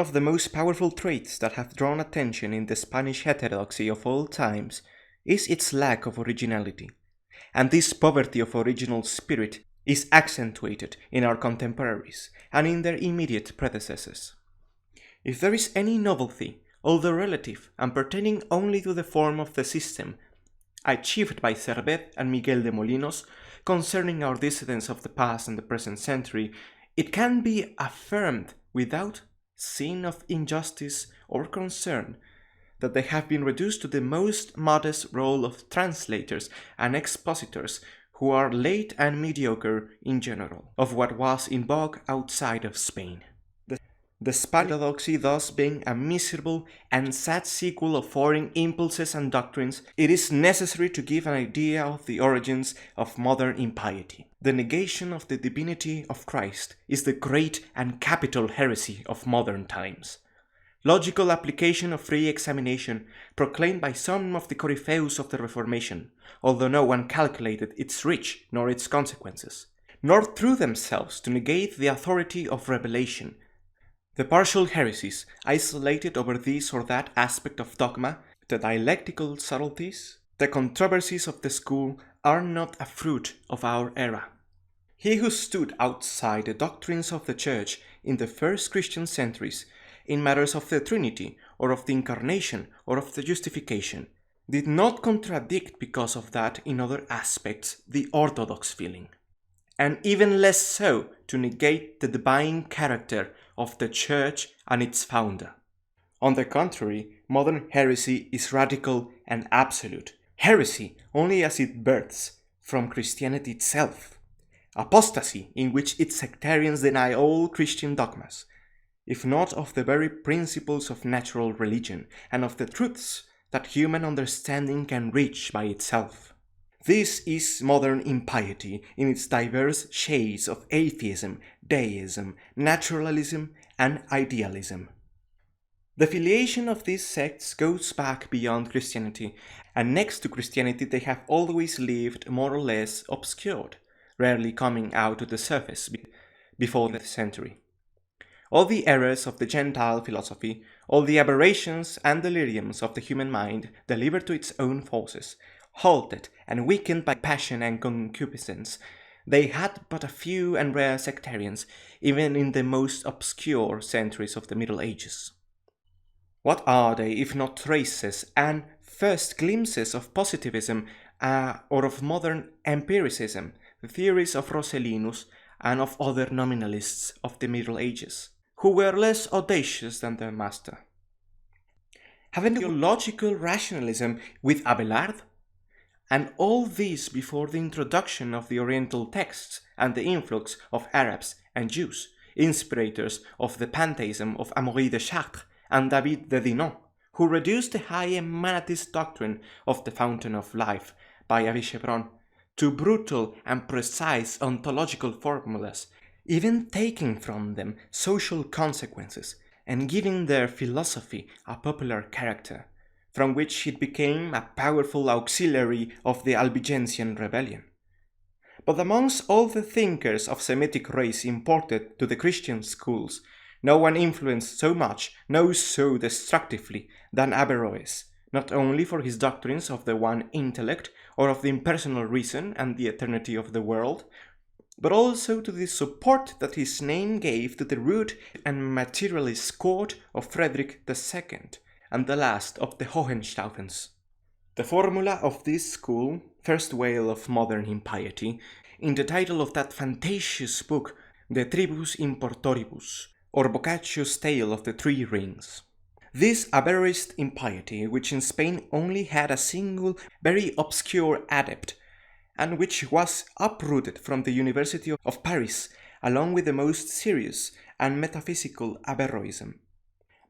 of the most powerful traits that have drawn attention in the Spanish heterodoxy of all times is its lack of originality, and this poverty of original spirit is accentuated in our contemporaries and in their immediate predecessors. If there is any novelty, although relative and pertaining only to the form of the system, achieved by Servet and Miguel de Molinos concerning our dissidents of the past and the present century, it can be affirmed without sin of injustice or concern that they have been reduced to the most modest role of translators and expositors who are late and mediocre in general, of what was in vogue outside of Spain. The Spanish heterodoxy thus being a miserable and sad sequel of foreign impulses and doctrines, it is necessary to give an idea of the origins of modern impiety. The negation of the divinity of Christ is the great and capital heresy of modern times. Logical application of free examination, proclaimed by some of the corypheus of the Reformation, although no one calculated its reach nor its consequences, nor threw themselves to negate the authority of revelation. The partial heresies, isolated over this or that aspect of dogma, the dialectical subtleties, the controversies of the school are not a fruit of our era. He who stood outside the doctrines of the Church in the first Christian centuries, in matters of the Trinity, or of the Incarnation, or of the Justification, did not contradict because of that in other aspects the orthodox feeling, and even less so to negate the divine character of the Church and its founder. On the contrary, modern heresy is radical and absolute. Heresy only as it births from Christianity itself. Apostasy in which its sectarians deny all Christian dogmas, if not of the very principles of natural religion and of the truths that human understanding can reach by itself. This is modern impiety in its diverse shades of atheism, deism, naturalism, and idealism. The filiation of these sects goes back beyond Christianity, and next to Christianity they have always lived more or less obscured, rarely coming out to the surface before the century. All the errors of the Gentile philosophy, all the aberrations and deliriums of the human mind delivered to its own forces, halted and weakened by passion and concupiscence, they had but a few and rare sectarians, even in the most obscure centuries of the Middle Ages. What are they if not traces and first glimpses of positivism or of modern empiricism, the theories of Roscellinus and of other nominalists of the Middle Ages, who were less audacious than their master? Haven't theological rationalism with Abelard? And all this before the introduction of the Oriental texts and the influx of Arabs and Jews, inspirators of the pantheism of Amaury de Chartres and David de Dinan, who reduced the high Emanatist doctrine of the fountain of life by Avichebron to brutal and precise ontological formulas, even taking from them social consequences and giving their philosophy a popular character, from which it became a powerful auxiliary of the Albigensian rebellion. But amongst all the thinkers of Semitic race imported to the Christian schools, no one influenced so much, no so destructively, than Averroes, not only for his doctrines of the one intellect, or of the impersonal reason and the eternity of the world, but also to the support that his name gave to the rude and materialist court of Frederick II, and the last of the Hohenstaufens. The formula of this school, first wail of modern impiety, in the title of that fantastious book, De Tribus Importoribus, or Boccaccio's Tale of the Three Rings. This Averroist impiety, which in Spain only had a single, very obscure adept, and which was uprooted from the University of Paris, along with the most serious and metaphysical Averroism,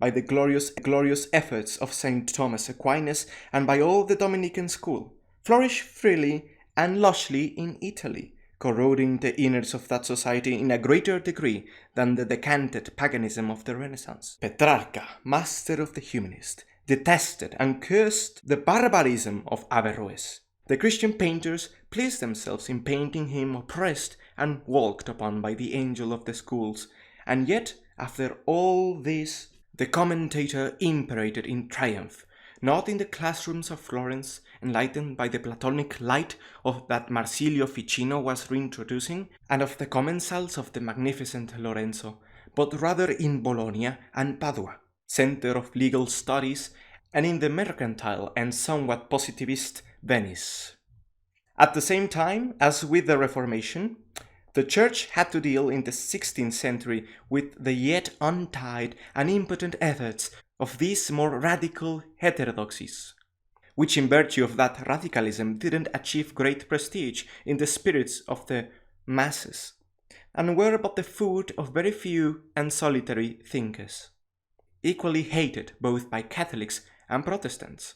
by the glorious efforts of St. Thomas Aquinas and by all the Dominican school, flourished freely and lushly in Italy, corroding the innards of that society in a greater degree than the decanted paganism of the Renaissance. Petrarca, master of the humanist, detested and cursed the barbarism of Averroes. The Christian painters pleased themselves in painting him oppressed and walked upon by the angel of the schools, and yet, after all this, The commentator imperated in triumph, not in the classrooms of Florence, enlightened by the Platonic light of that Marsilio Ficino was reintroducing, and of the commensals of the magnificent Lorenzo, but rather in Bologna and Padua, center of legal studies, and in the mercantile and somewhat positivist Venice. At the same time as with the Reformation, the Church had to deal in the 16th century with the yet untied and impotent efforts of these more radical heterodoxies, which in virtue of that radicalism didn't achieve great prestige in the spirits of the masses, and were but the food of very few and solitary thinkers, equally hated both by Catholics and Protestants.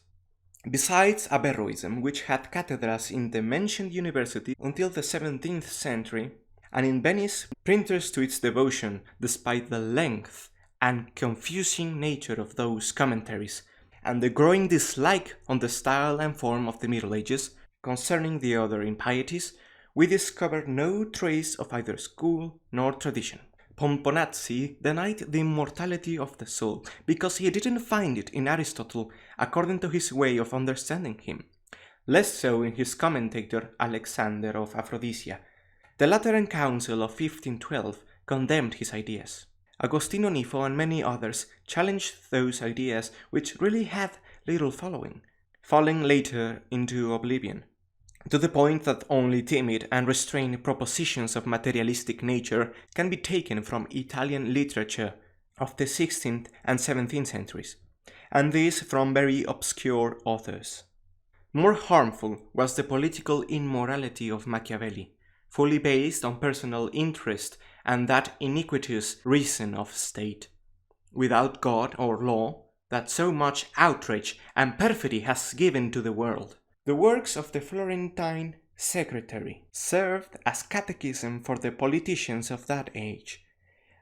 Besides Averroism, which had cathedrals in the mentioned university until the 17th century, and in Venice printers to its devotion despite the length and confusing nature of those commentaries, and the growing dislike on the style and form of the Middle Ages concerning the other impieties, we discover no trace of either school nor tradition. Pomponazzi denied the immortality of the soul because he didn't find it in Aristotle according to his way of understanding him, less so in his commentator Alexander of Aphrodisia. The Lateran Council of 1512 condemned his ideas. Agostino Nifo and many others challenged those ideas which really had little following, falling later into oblivion, to the point that only timid and restrained propositions of materialistic nature can be taken from Italian literature of the 16th and 17th centuries, and these from very obscure authors. More harmful was the political immorality of Machiavelli, fully based on personal interest and that iniquitous reason of state, without God or law, that so much outrage and perfidy has given to the world. The works of the Florentine secretary served as catechism for the politicians of that age,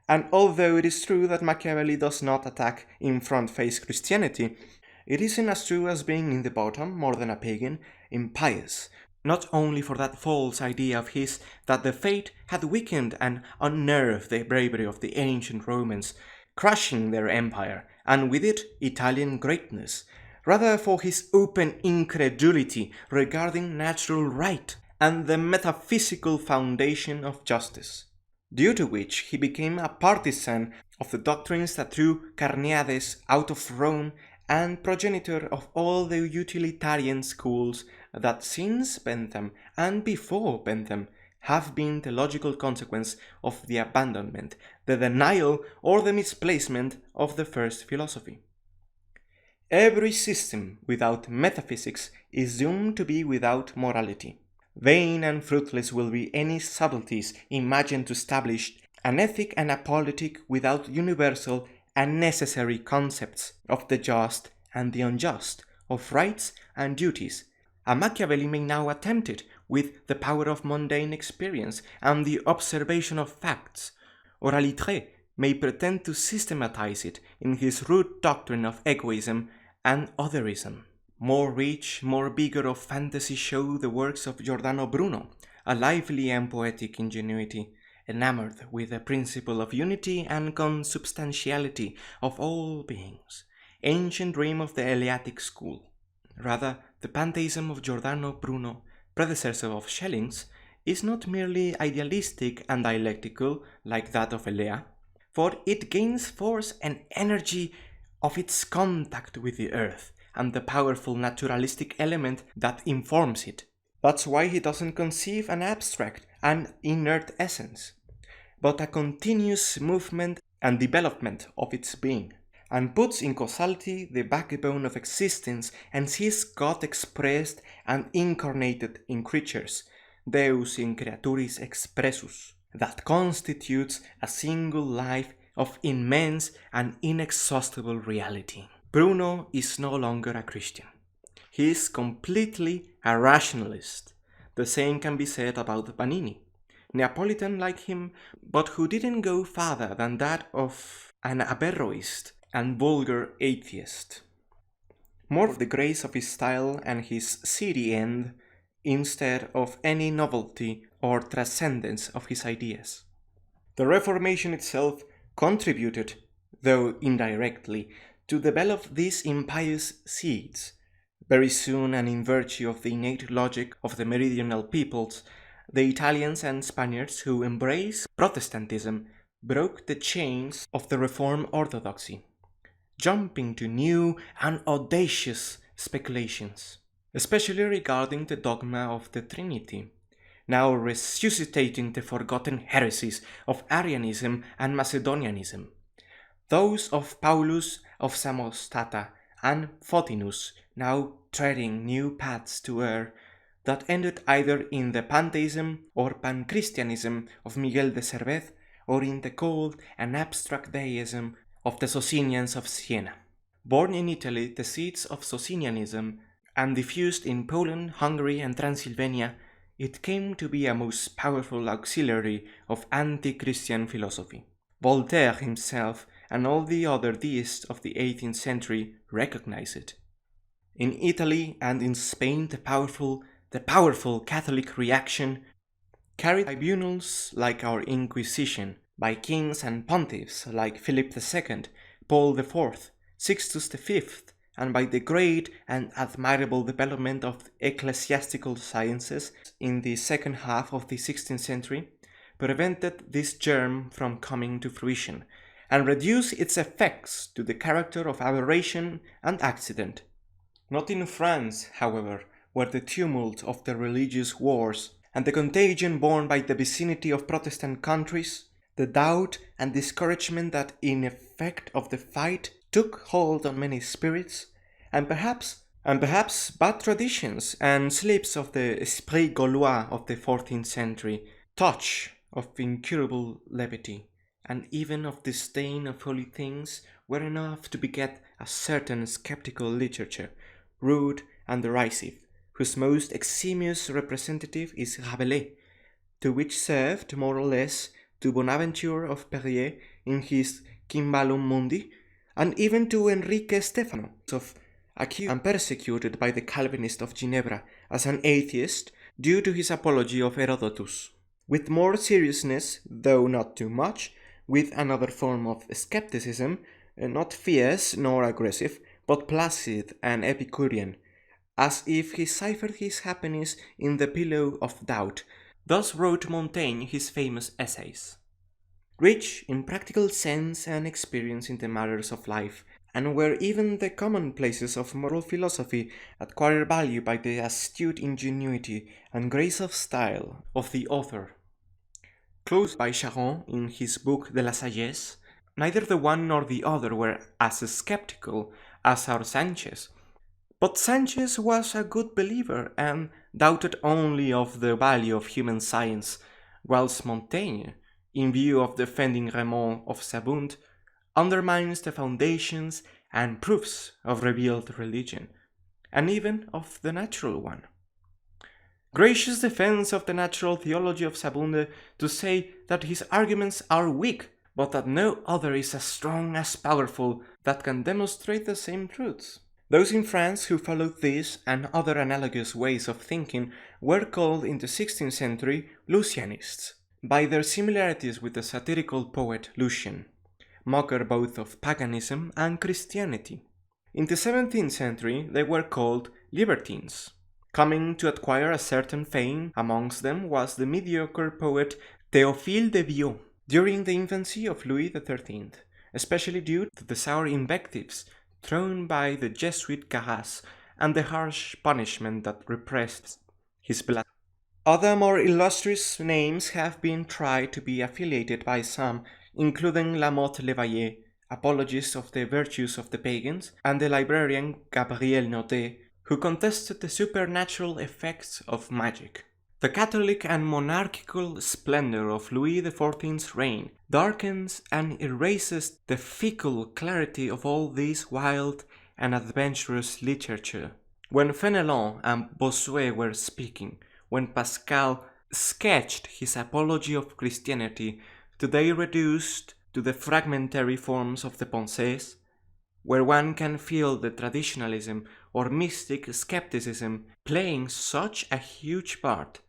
and although it is true that Machiavelli does not attack in front-face Christianity, it isn't as true as being in the bottom, more than a pagan, impious, not only for that false idea of his that the faith had weakened and unnerved the bravery of the ancient Romans, crushing their empire, and with it Italian greatness, rather for his open incredulity regarding natural right and the metaphysical foundation of justice, due to which he became a partisan of the doctrines that threw Carneades out of Rome and progenitor of all the utilitarian schools that since Bentham and before Bentham have been the logical consequence of the abandonment, the denial or the misplacement of the first philosophy. Every system without metaphysics is doomed to be without morality. Vain and fruitless will be any subtleties imagined to establish an ethic and a politic without universal and necessary concepts of the just and the unjust, of rights and duties. A Machiavelli may now attempt it with the power of mundane experience and the observation of facts, or a Littré may pretend to systematize it in his rude doctrine of egoism and otherism. More rich, more vigor of fantasy show the works of Giordano Bruno, a lively and poetic ingenuity, enamored with the principle of unity and consubstantiality of all beings, ancient dream of the Eleatic school. Rather, the pantheism of Giordano Bruno, predecessor of Schelling's, is not merely idealistic and dialectical like that of Elea, for it gains force and energy of its contact with the earth and the powerful naturalistic element that informs it. That's why he doesn't conceive an abstract and inert essence, but a continuous movement and development of its being, and puts in causality the backbone of existence and sees God expressed and incarnated in creatures, Deus in creaturis expressus, that constitutes a single life of immense and inexhaustible reality. Bruno is no longer a Christian. He is completely a rationalist. The same can be said about Vanini, Neapolitan like him, but who didn't go farther than that of an Averroist and vulgar atheist. More of the grace of his style and his seedy end, instead of any novelty or transcendence of his ideas. The Reformation itself contributed though indirectly, to develop these impious seeds. Very soon, and in virtue of the innate logic of the meridional peoples, the Italians and Spaniards who embraced Protestantism broke the chains of the Reformed orthodoxy, jumping to new and audacious speculations, especially regarding the dogma of the Trinity, now resuscitating the forgotten heresies of Arianism and Macedonianism, those of Paulus of Samosata and Photinus, now treading new paths to err that ended either in the pantheism or pan-Christianism of Miguel de Cervez or in the cold and abstract deism of the Socinians of Siena. Born in Italy, the seeds of Socinianism, and diffused in Poland, Hungary, and Transylvania, it came to be a most powerful auxiliary of anti-Christian philosophy. Voltaire himself and all the other deists of the 18th century recognized it. In Italy and in Spain, the powerful Catholic reaction carried tribunals like our Inquisition, by kings and pontiffs like Philip II, Paul IV, Sixtus V, and by the great and admirable development of ecclesiastical sciences in the second half of the 16th century, prevented this germ from coming to fruition, and reduced its effects to the character of aberration and accident. Not in France, however, where the tumult of the religious wars and the contagion borne by the vicinity of Protestant countries, the doubt and discouragement that in effect of the fight took hold on many spirits, and perhaps bad traditions and slips of the esprit Gaulois of the 14th century, touch of incurable levity, and even of disdain of holy things were enough to beget a certain skeptical literature, rude and derisive, whose most eximious representative is Rabelais, to which served more or less to Bonaventure of Perrier in his Cymbalum Mundi, and even to Enrique Stefano, accused and persecuted by the Calvinist of Ginebra as an atheist due to his apology of Herodotus. With more seriousness, though not too much, with another form of skepticism, not fierce nor aggressive, but placid and Epicurean, as if he ciphered his happiness in the pillow of doubt. Thus wrote Montaigne his famous essays. Rich in practical sense and experience in the matters of life, and where even the commonplaces of moral philosophy acquire value by the astute ingenuity and grace of style of the author. Closed by Charron in his book De la Sagesse, neither the one nor the other were as skeptical as our Sanchez, but Sanchez was a good believer and doubted only of the value of human science, whilst Montaigne, in view of defending Raymond of Sabund, undermines the foundations and proofs of revealed religion, and even of the natural one. Gracious defense of the natural theology of Sabunde to say that his arguments are weak, but that no other is as strong as powerful that can demonstrate the same truths. Those in France who followed this and other analogous ways of thinking were called in the 16th century Lucianists, by their similarities with the satirical poet Lucian, mocker both of paganism and Christianity. In the 17th century they were called Libertines. Coming to acquire a certain fame amongst them was the mediocre poet Théophile de Viau during the infancy of Louis XIII, especially due to the sour invectives thrown by the Jesuit Carras and the harsh punishment that repressed his blood. Other more illustrious names have been tried to be affiliated by some, including Lamotte Levaillet, apologist of the virtues of the pagans, and the librarian Gabriel Naudet, who contested the supernatural effects of magic. The Catholic and monarchical splendor of Louis XIV's reign darkens and erases the fickle clarity of all this wild and adventurous literature. When Fenelon and Bossuet were speaking, when Pascal sketched his apology of Christianity, today reduced to the fragmentary forms of the Pensées, where one can feel the traditionalism or mystic skepticism playing such a huge part,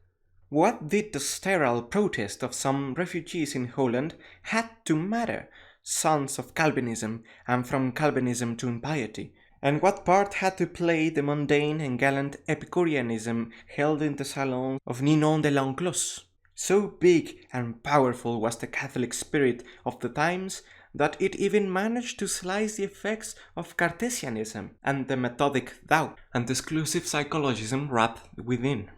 what did the sterile protest of some refugees in Holland had to matter sons of Calvinism and from Calvinism to impiety, and what part had to play the mundane and gallant Epicureanism held in the salons of Ninon de l'Enclos. So big and powerful was the Catholic spirit of the times that it even managed to slice the effects of Cartesianism and the methodic doubt and exclusive psychologism wrapped within.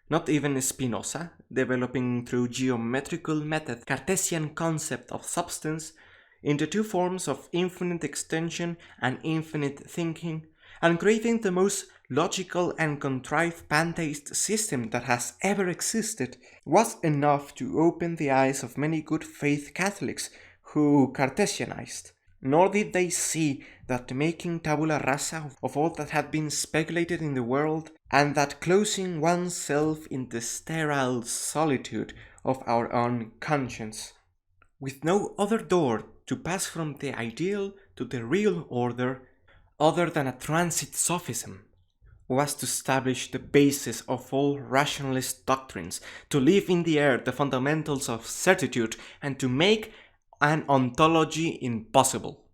Not even Spinoza, developing through geometrical method Cartesian concept of substance into two forms of infinite extension and infinite thinking, and creating the most logical and contrived pantheist system that has ever existed, was enough to open the eyes of many good faith Catholics who Cartesianized. Nor did they see that making tabula rasa of all that had been speculated in the world, and that closing oneself in the sterile solitude of our own conscience, with no other door to pass from the ideal to the real order other than a transit sophism, was to establish the basis of all rationalist doctrines, to leave in the air the fundamentals of certitude, and to make an ontology impossible.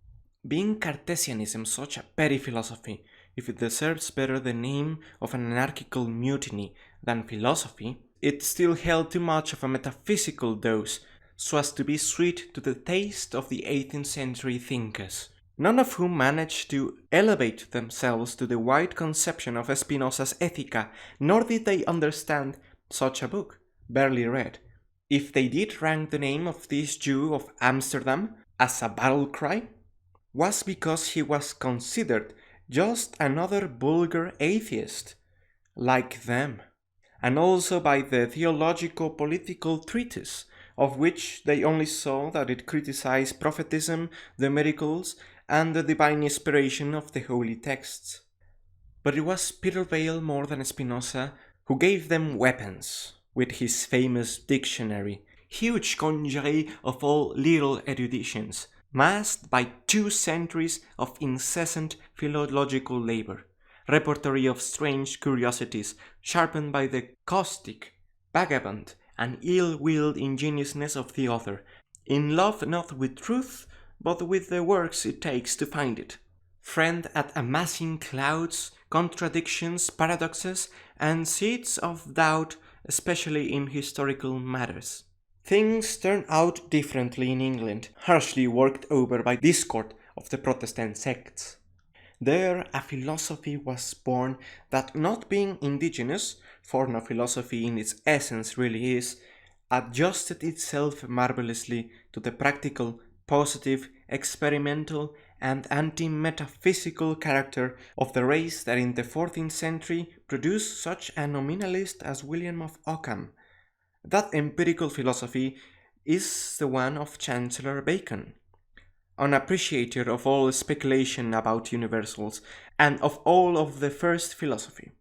Being Cartesianism such a petty philosophy, if it deserves better the name of an anarchical mutiny than philosophy, it still held too much of a metaphysical dose so as to be sweet to the taste of the 18th century thinkers, none of whom managed to elevate themselves to the wide conception of Spinoza's Ethica, nor did they understand such a book, barely read, if they did rank the name of this Jew of Amsterdam as a battle cry, was because he was considered just another vulgar atheist, like them, and also by the theologico-political treatise, of which they only saw that it criticized prophetism, the miracles, and the divine inspiration of the holy texts. But it was Peter Vale more than Spinoza who gave them weapons with his famous dictionary, huge congeries of all little eruditions, masked by 2 centuries of incessant philological labor, repertory of strange curiosities sharpened by the caustic, vagabond, and ill-willed ingenuousness of the author, in love not with truth, but with the works it takes to find it, friend at amassing clouds, contradictions, paradoxes, and seeds of doubt, especially in historical matters. Things turned out differently in England, harshly worked over by discord of the Protestant sects. There a philosophy was born that, not being indigenous, for no philosophy in its essence really is, adjusted itself marvelously to the practical, positive, experimental, and anti-metaphysical character of the race that in the 14th century produced such a nominalist as William of Ockham. That empirical philosophy is the one of Chancellor Bacon, unappreciator of all speculation about universals, and of all of the first philosophy,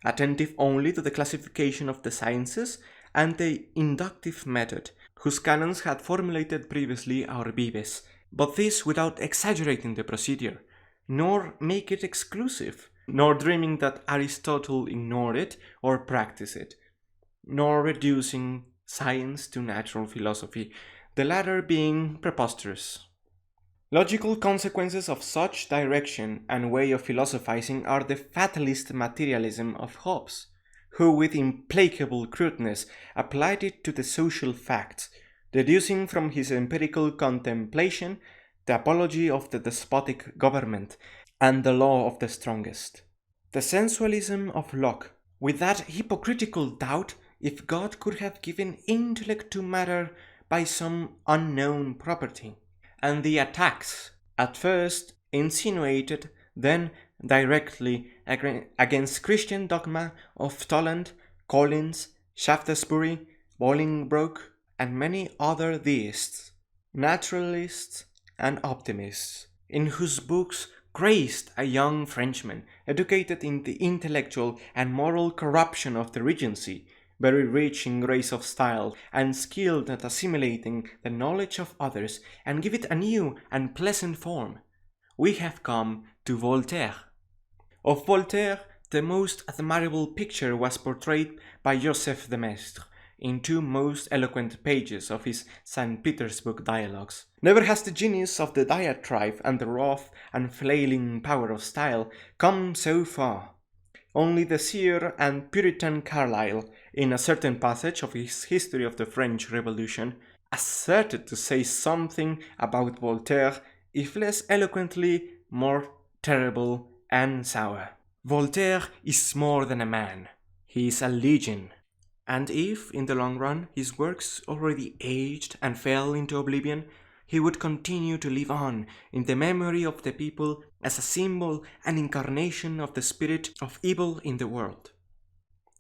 attentive only to the classification of the sciences and the inductive method, whose canons had formulated previously our Vives, but this without exaggerating the procedure, nor make it exclusive, nor dreaming that Aristotle ignored it or practiced it, nor reducing science to natural philosophy, the latter being preposterous. Logical consequences of such direction and way of philosophizing are the fatalist materialism of Hobbes, who with implacable crudeness applied it to the social facts, deducing from his empirical contemplation the apology of the despotic government and the law of the strongest. The sensualism of Locke, with that hypocritical doubt if God could have given intellect to matter by some unknown property, and the attacks, at first insinuated, then directly against Christian dogma of Toland, Collins, Shaftesbury, Bolingbroke, and many other deists, naturalists, and optimists, in whose books graced a young Frenchman educated in the intellectual and moral corruption of the Regency, very rich in grace of style, and skilled at assimilating the knowledge of others and give it a new and pleasant form, we have come to Voltaire. Of Voltaire, the most admirable picture was portrayed by Joseph de Maistre in two most eloquent pages of his St. Petersburg dialogues. Never has the genius of the diatribe and the wrath and flailing power of style come so far. Only the seer and Puritan Carlyle, in a certain passage of his History of the French Revolution, asserted to say something about Voltaire, if less eloquently, more terrible and sour. Voltaire is more than a man. He is a legion. And if, in the long run, his works already aged and fell into oblivion, he would continue to live on in the memory of the people as a symbol and incarnation of the spirit of evil in the world.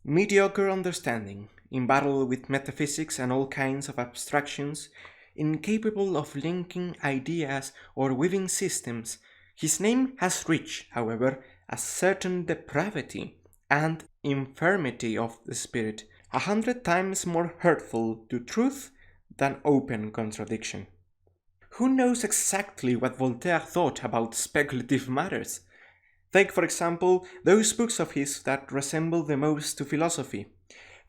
Mediocre understanding, in battle with metaphysics and all kinds of abstractions, incapable of linking ideas or weaving systems, his name has reached, however, a certain depravity and infirmity of the spirit, 100 times more hurtful to truth than open contradiction. Who knows exactly what Voltaire thought about speculative matters? Take, for example, those books of his that resemble the most to philosophy,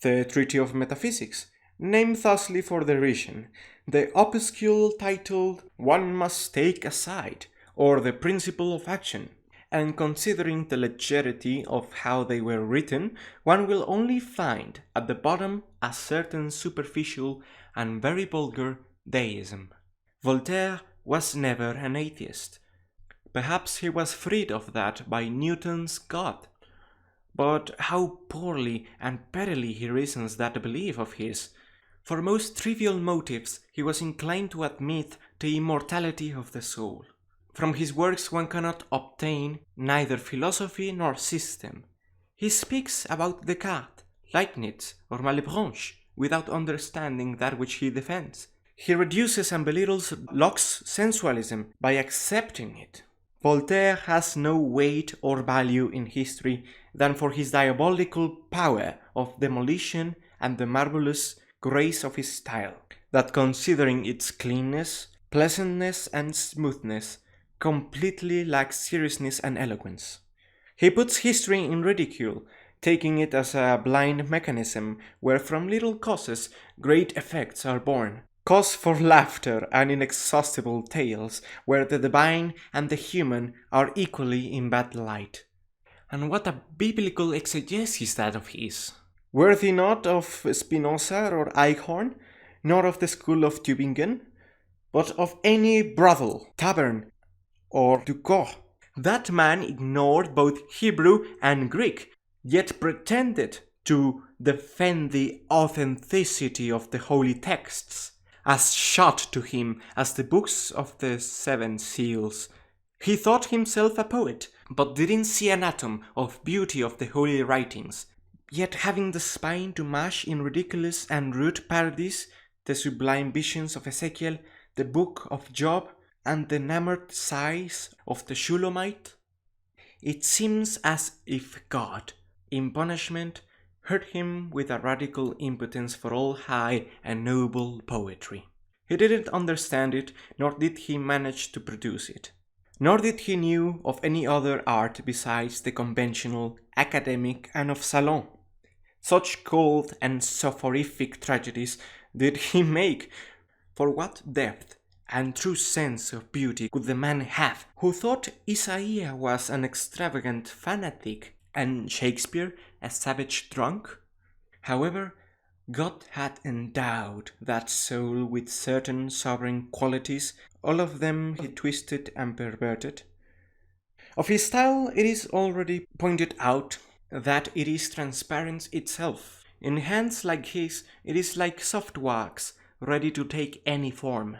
the Treatise of Metaphysics, named thusly for derision, the opuscule titled One Must Take a Side, or The Principle of Action, and considering the legality of how they were written, one will only find at the bottom a certain superficial and very vulgar deism. Voltaire was never an atheist. Perhaps he was freed of that by Newton's God. But how poorly and pettily he reasons that belief of his. For most trivial motives he was inclined to admit the immortality of the soul. From his works one cannot obtain neither philosophy nor system. He speaks about Descartes, Leibniz, or Malebranche without understanding that which he defends. He reduces and belittles Locke's sensualism by accepting it. Voltaire has no weight or value in history than for his diabolical power of demolition and the marvelous grace of his style, that considering its cleanness, pleasantness, and smoothness, completely lacks seriousness and eloquence. He puts history in ridicule, taking it as a blind mechanism where from little causes great effects are born. Cause for laughter and inexhaustible tales where the divine and the human are equally in bad light. And what a biblical exegesis that of his! Worthy not of Spinoza or Eichhorn, nor of the school of Tübingen, but of any brothel, tavern, or Ducor. That man ignored both Hebrew and Greek, yet pretended to defend the authenticity of the holy texts, as shot to him as the books of the Seven Seals. He thought himself a poet, but didn't see an atom of beauty of the holy writings, yet having the spine to mash in ridiculous and rude parodies the sublime visions of Ezekiel, the book of Job, and the enamored sighs of the Shulamite. It seems as if God, in punishment, hurt him with a radical impotence for all high and noble poetry. He didn't understand it, nor did he manage to produce it. Nor did he knew of any other art besides the conventional, academic, and of salon. Such cold and soporific tragedies did he make. For what depth and true sense of beauty could the man have who thought Isaiah was an extravagant fanatic and Shakespeare a savage drunk? However, God had endowed that soul with certain sovereign qualities, all of them he twisted and perverted. Of his style it is already pointed out that it is transparent itself. In hands like his, it is like soft wax, ready to take any form.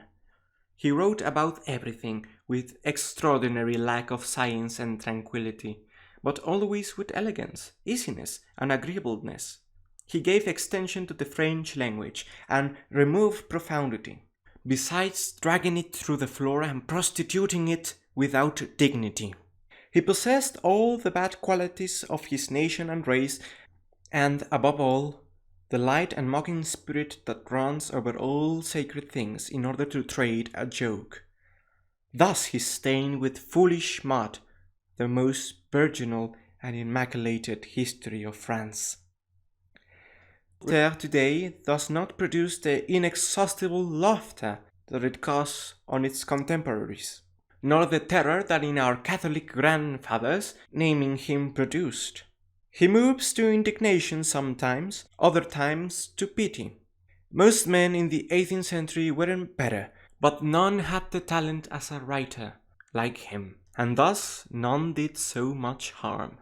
He wrote about everything with extraordinary lack of science and tranquility, but always with elegance, easiness, and agreeableness. He gave extension to the French language and removed profundity, besides dragging it through the floor and prostituting it without dignity. He possessed all the bad qualities of his nation and race, and above all, the light and mocking spirit that runs over all sacred things in order to trade a joke. Thus he stained with foolish mud the most virginal and immaculated history of France. Voltaire today does not produce the inexhaustible laughter that it casts on its contemporaries, nor the terror that in our Catholic grandfathers naming him produced. He moves to indignation sometimes, other times to pity. Most men in the 18th century weren't better, but none had the talent as a writer like him, and thus none did so much harm.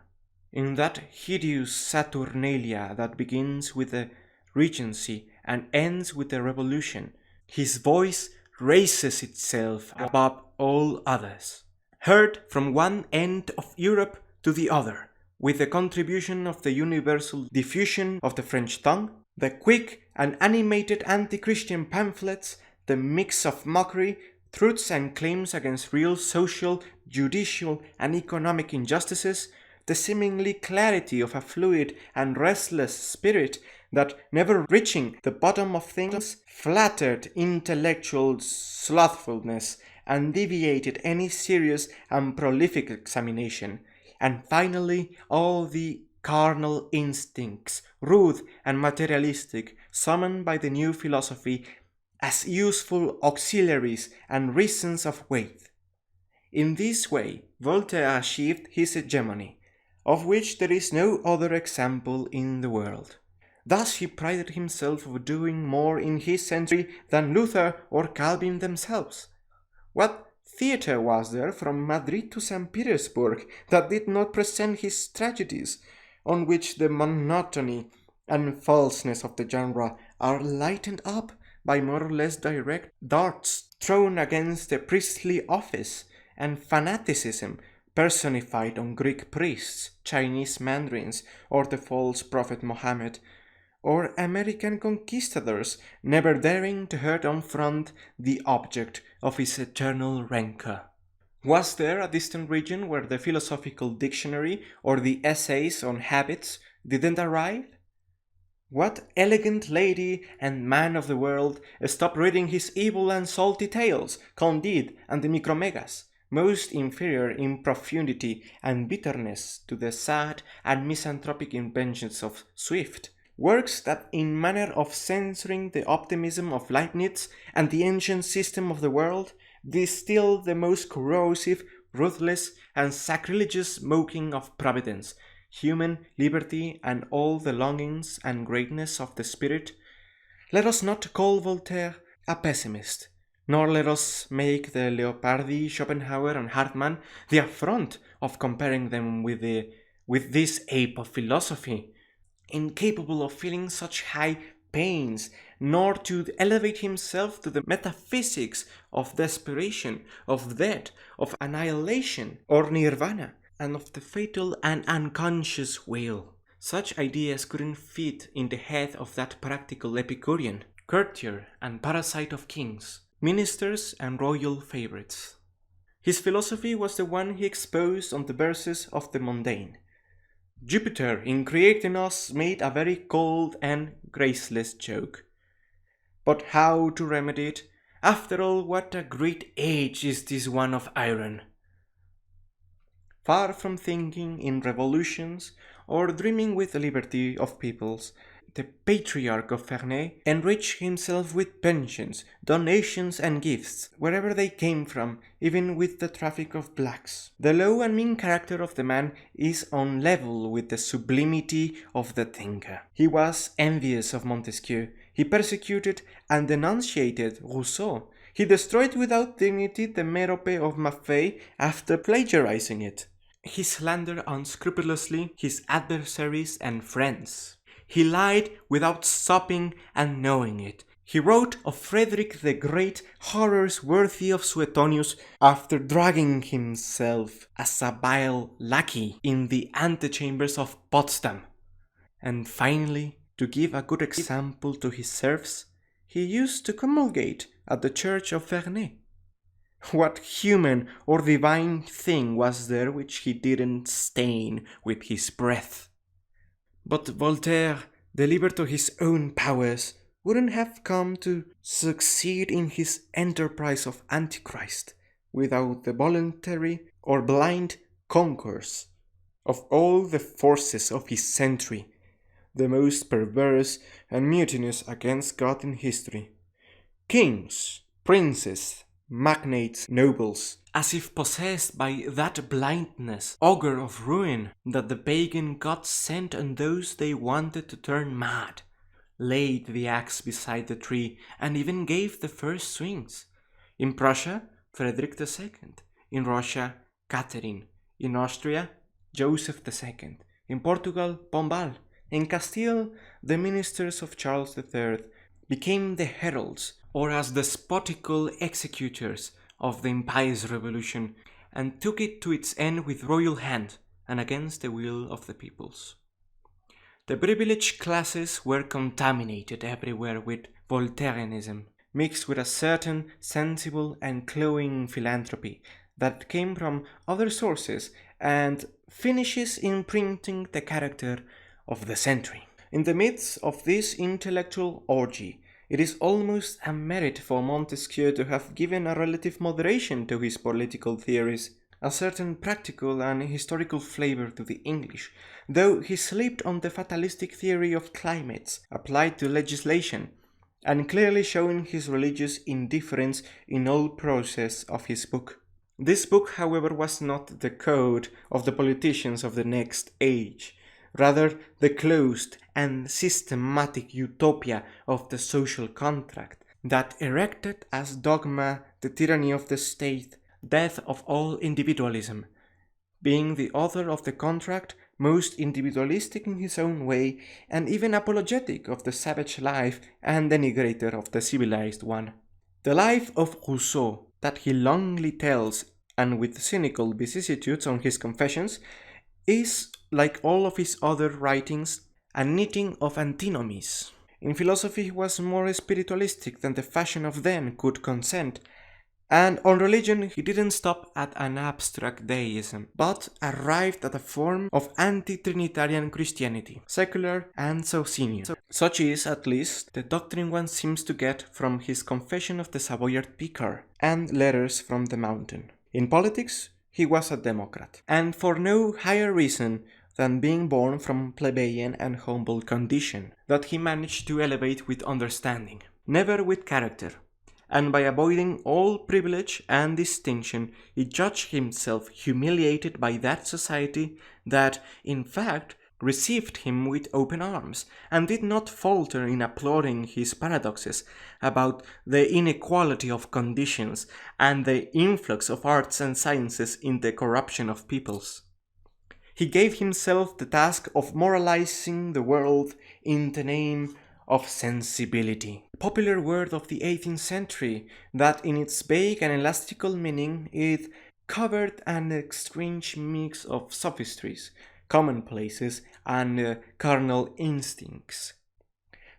In that hideous Saturnalia that begins with the Regency and ends with the Revolution, his voice raises itself above all others, heard from one end of Europe to the other, with the contribution of the universal diffusion of the French tongue, the quick and animated anti-Christian pamphlets, the mix of mockery, truths and claims against real social, judicial and economic injustices, the seemingly clarity of a fluid and restless spirit that, never reaching the bottom of things, flattered intellectual slothfulness and deviated any serious and prolific examination, and finally all the carnal instincts, rude and materialistic, summoned by the new philosophy as useful auxiliaries and reasons of weight. In this way, Voltaire achieved his hegemony, of which there is no other example in the world. Thus he prided himself of doing more in his century than Luther or Calvin themselves. What theatre was there from Madrid to St. Petersburg that did not present his tragedies, on which the monotony and falseness of the genre are lightened up by more or less direct darts thrown against the priestly office and fanaticism personified on Greek priests, Chinese mandarins, or the false prophet Mohammed, or American conquistadors never daring to hurt on front the object of his eternal rancor? Was there a distant region where the philosophical dictionary or the essays on habits didn't arrive? What elegant lady and man of the world stopped reading his evil and salty tales, Candide and the Micromegas, most inferior in profundity and bitterness to the sad and misanthropic inventions of Swift, works that in manner of censoring the optimism of Leibniz and the ancient system of the world, distill the most corrosive, ruthless, and sacrilegious mocking of providence, human liberty, and all the longings and greatness of the spirit? Let us not call Voltaire a pessimist, nor let us make the Leopardi, Schopenhauer, and Hartmann the affront of comparing them with this ape of philosophy, incapable of feeling such high pains, nor to elevate himself to the metaphysics of desperation, of death, of annihilation, or nirvana, and of the fatal and unconscious will. Such ideas couldn't fit in the head of that practical Epicurean, courtier and parasite of kings, ministers and royal favorites. His philosophy was the one he exposed on the verses of the mundane. Jupiter, in creating us, made a very cold and graceless joke. But how to remedy it? After all, what a great age is this one of iron! Far from thinking in revolutions or dreaming with the liberty of peoples, the patriarch of Ferney enriched himself with pensions, donations, and gifts, wherever they came from, even with the traffic of blacks. The low and mean character of the man is on level with the sublimity of the thinker. He was envious of Montesquieu. He persecuted and denunciated Rousseau. He destroyed without dignity the Merope of Maffei after plagiarizing it. He slandered unscrupulously his adversaries and friends. He lied without stopping and knowing it. He wrote of Frederick the Great horrors worthy of Suetonius after dragging himself as a vile lackey in the antechambers of Potsdam. And finally, to give a good example to his serfs, he used to comulgate at the church of Ferney. What human or divine thing was there which he didn't stain with his breath? But Voltaire, delivered to his own powers, wouldn't have come to succeed in his enterprise of Antichrist without the voluntary or blind concourse of all the forces of his century, the most perverse and mutinous against God in history. Kings, princes, magnates, nobles, as if possessed by that blindness, augur of ruin that the pagan gods sent on those they wanted to turn mad, laid the axe beside the tree and even gave the first swings. In Prussia, Frederick II. In Russia, Catherine. In Austria, Joseph II. In Portugal, Pombal. In Castile, the ministers of Charles III became the heralds, or as despotical executors of the impious revolution, and took it to its end with royal hand and against the will of the peoples. The privileged classes were contaminated everywhere with Voltairianism, mixed with a certain sensible and glowing philanthropy that came from other sources and finishes imprinting the character of the century. In the midst of this intellectual orgy, it is almost a merit for Montesquieu to have given a relative moderation to his political theories, a certain practical and historical flavor to the English, though he slipped on the fatalistic theory of climates applied to legislation, and clearly showing his religious indifference in all process of his book. This book, however, was not the code of the politicians of the next age, rather the closed and systematic utopia of the social contract that erected as dogma the tyranny of the state, death of all individualism, being the author of the contract most individualistic in his own way and even apologetic of the savage life and denigrator of the civilized one. The life of Rousseau, that he longly tells and with cynical vicissitudes on his confessions, is, like all of his other writings, a knitting of antinomies. In philosophy he was more spiritualistic than the fashion of then could consent, and on religion he didn't stop at an abstract deism, but arrived at a form of anti-Trinitarian Christianity, secular and Socinian. Such is, at least, the doctrine one seems to get from his Confession of the Savoyard Vicar and Letters from the Mountain. In politics, he was a Democrat, and for no higher reason than being born from plebeian and humble condition, that he managed to elevate with understanding, never with character, and by avoiding all privilege and distinction, he judged himself humiliated by that society that, in fact, received him with open arms, and did not falter in applauding his paradoxes about the inequality of conditions and the influx of arts and sciences in the corruption of peoples. He gave himself the task of moralizing the world in the name of sensibility, a popular word of the 18th century that in its vague and elastical meaning it covered an strange mix of sophistries, commonplaces, and carnal instincts.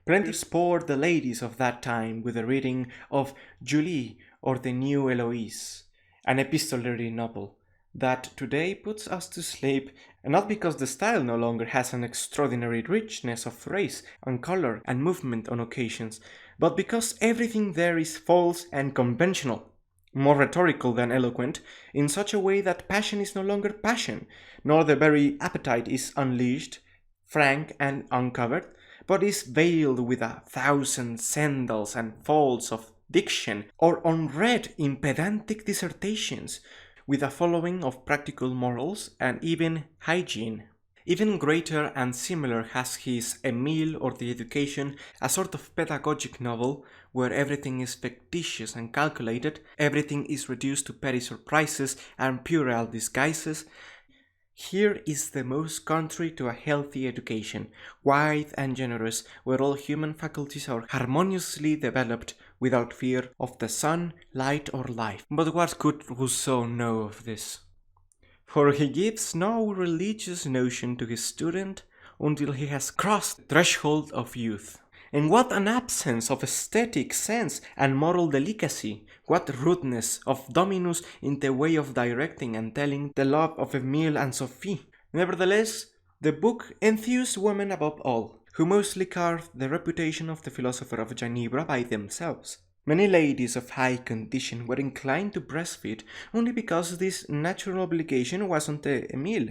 Plenty spoiled the ladies of that time with the reading of Julie or the New Eloise, an epistolary novel that today puts us to sleep, and not because the style no longer has an extraordinary richness of phrase and color and movement on occasions, but because everything there is false and conventional, more rhetorical than eloquent, in such a way that passion is no longer passion, nor the very appetite is unleashed, frank and uncovered, but is veiled with 1,000 sandals and folds of diction, or unread in pedantic dissertations, with a following of practical morals and even hygiene. Even greater and similar has his Emile or the Education, a sort of pedagogic novel where everything is fictitious and calculated, everything is reduced to petty surprises and puerile disguises. Here is the most contrary to a healthy education, wide and generous, where all human faculties are harmoniously developed without fear of the sun, light, or life. But what could Rousseau know of this? For he gives no religious notion to his student until he has crossed the threshold of youth. And what an absence of aesthetic sense and moral delicacy, what rudeness of Dominus in the way of directing and telling the love of Emile and Sophie. Nevertheless, the book enthused women above all, who mostly carved the reputation of the philosopher of Ginevra by themselves. Many ladies of high condition were inclined to breastfeed only because this natural obligation was on the Emile.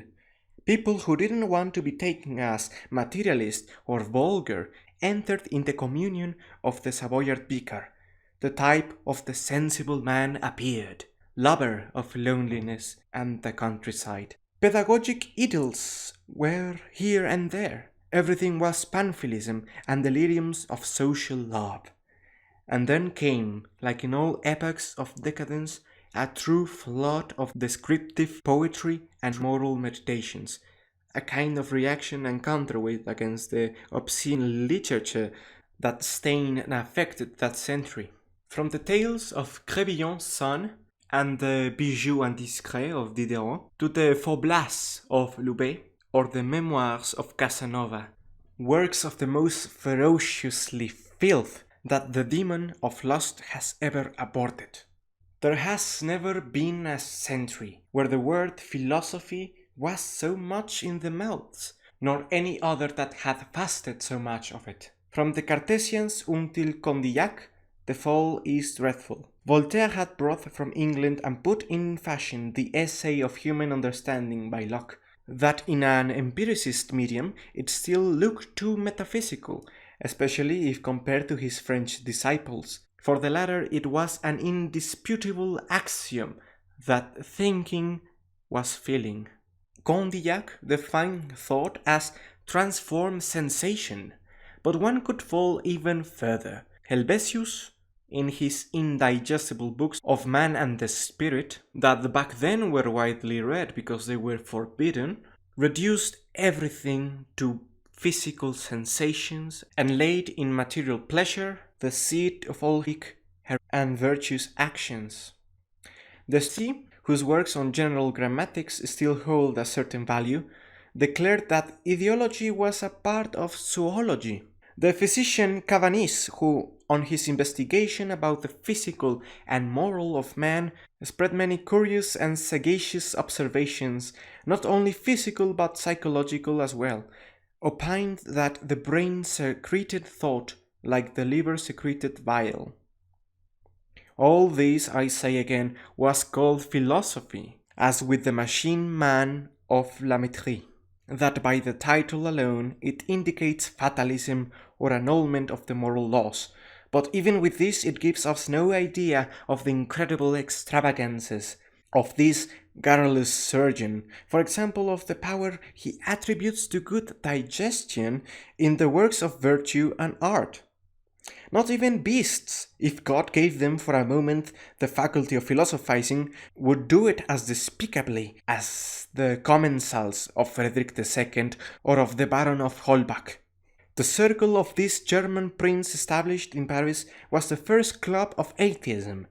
People who didn't want to be taken as materialist or vulgar entered in the communion of the Savoyard vicar. The type of the sensible man appeared, lover of loneliness and the countryside. Pedagogic idylls were here and there. Everything was panphilism and deliriums of social love. And then came, like in all epochs of decadence, a true flood of descriptive poetry and moral meditations, a kind of reaction and counterweight against the obscene literature that stained and affected that century. From the tales of Crébillon's son and the Bijoux Indiscrets of Diderot to the Faublas of Loubet or the Memoirs of Casanova, works of the most ferociously filth that the demon of lust has ever aborted. There has never been a century where the word philosophy was so much in the mouths, nor any other that had fasted so much of it. From the Cartesians until Condillac, the fall is dreadful. Voltaire had brought from England and put in fashion the essay of human understanding by Locke, that in an empiricist medium it still looked too metaphysical, especially if compared to his French disciples. For the latter it was an indisputable axiom that thinking was feeling. Condillac defined thought as transformed sensation, but one could fall even further. Helvetius, in his indigestible books of Man and the Spirit, that back then were widely read because they were forbidden, reduced everything to physical sensations and laid in material pleasure the seed of all weak and virtuous actions. The Sti, whose works on general grammatics still hold a certain value, declared that ideology was a part of zoology. The physician Cabanis, who, on his investigation about the physical and moral of man, spread many curious and sagacious observations, not only physical but psychological as well, opined that the brain secreted thought like the liver secreted bile. All this, I say again, was called philosophy, as with the machine man of La Métrie, that by the title alone it indicates fatalism or annulment of the moral laws, but even with this it gives us no idea of the incredible extravagances of this garrulous surgeon, for example of the power he attributes to good digestion in the works of virtue and art. Not even beasts, if God gave them for a moment the faculty of philosophizing, would do it as despicably as the commensals of Frederick II or of the Baron of Holbach. The circle of this German prince established in Paris was the first club of atheism,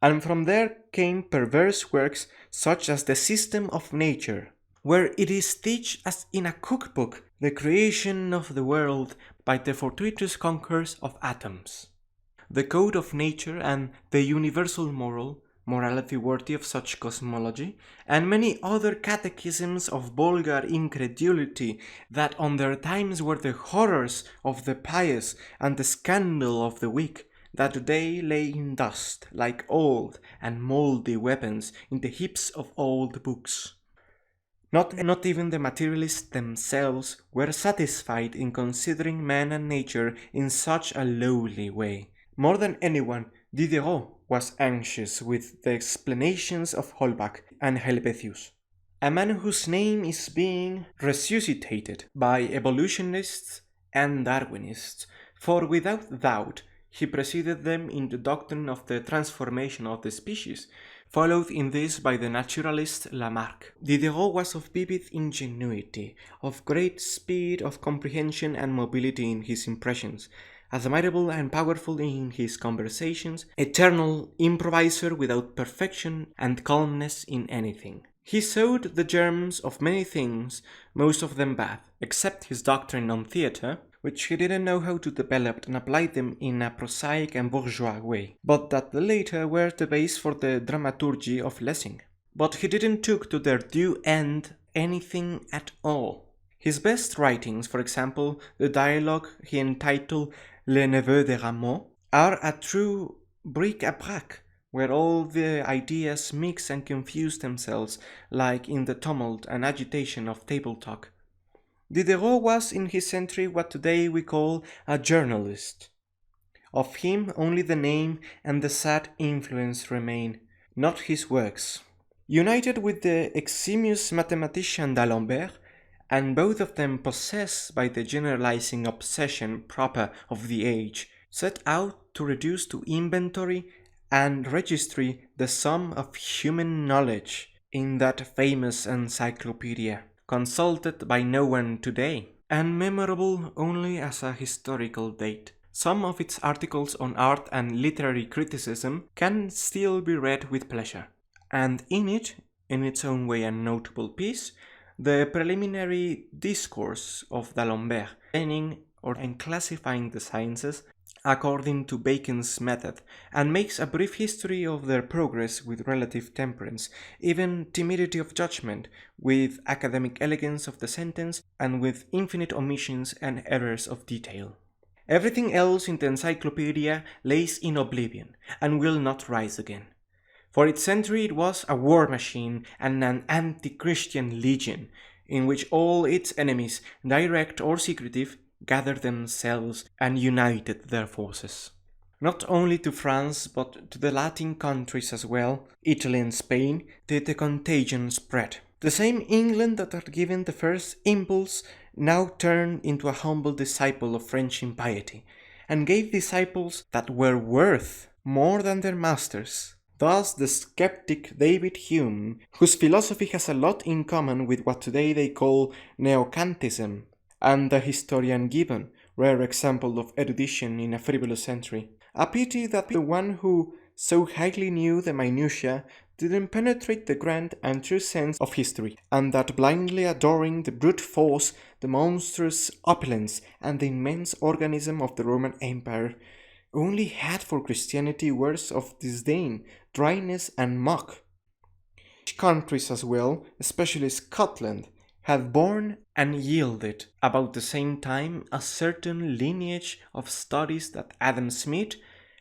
and from there came perverse works such as the System of Nature, where it is taught as in a cookbook the creation of the world by the fortuitous concourse of atoms. The Code of Nature and the Universal Moral, morality worthy of such cosmology, and many other catechisms of vulgar incredulity that on their times were the horrors of the pious and the scandal of the weak, that today lay in dust like old and mouldy weapons in the heaps of old books. Not even the materialists themselves were satisfied in considering man and nature in such a lowly way. More than anyone, Diderot was anxious with the explanations of Holbach and Helvetius, a man whose name is being resuscitated by evolutionists and Darwinists, for without doubt he preceded them in the doctrine of the transformation of the species, followed in this by the naturalist Lamarck. Diderot was of vivid ingenuity, of great speed of comprehension and mobility in his impressions, admirable and powerful in his conversations, eternal improviser without perfection and calmness in anything. He sowed the germs of many things, most of them bad, except his doctrine on theatre, which he didn't know how to develop and apply them in a prosaic and bourgeois way, but that the later were the base for the dramaturgy of Lessing. But he didn't took to their due end anything at all. His best writings, for example, the dialogue he entitled Les Neveux de Rameau, are a true bric-a-brac where all the ideas mix and confuse themselves like in the tumult and agitation of table talk. Diderot was in his century what today we call a journalist. Of him only the name and the sad influence remain, not his works. United with the eximious mathematician d'Alembert, and both of them possessed by the generalizing obsession proper of the age, set out to reduce to inventory and registry the sum of human knowledge in that famous encyclopedia, consulted by no one today, and memorable only as a historical date. Some of its articles on art and literary criticism can still be read with pleasure, and in it, in its own way a notable piece, the preliminary discourse of d'Alembert, explaining and classifying the sciences according to Bacon's method, and makes a brief history of their progress with relative temperance, even timidity of judgment, with academic elegance of the sentence, and with infinite omissions and errors of detail. Everything else in the encyclopedia lays in oblivion, and will not rise again. For its century it was a war machine and an anti-Christian legion, in which all its enemies, direct or secretive, gathered themselves and united their forces. Not only to France, but to the Latin countries as well, Italy and Spain, did the contagion spread. The same England that had given the first impulse now turned into a humble disciple of French impiety, and gave disciples that were worth more than their masters. Thus the skeptic David Hume, whose philosophy has a lot in common with what today they call neo-Kantism, and the historian Gibbon, rare example of erudition in a frivolous century. A pity that the one who so highly knew the minutiae didn't penetrate the grand and true sense of history, and that blindly adoring the brute force, the monstrous opulence, and the immense organism of the Roman Empire, only had for Christianity words of disdain, dryness, and mock. Countries as well, especially Scotland, had borne and yielded about the same time a certain lineage of studies that Adam Smith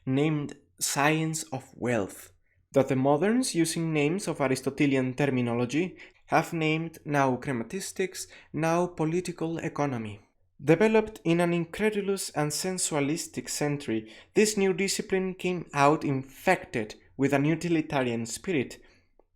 named science of wealth, that the moderns, using names of Aristotelian terminology, have named now chrematistics, now political economy. Developed in an incredulous and sensualistic century, this new discipline came out infected with an utilitarian spirit,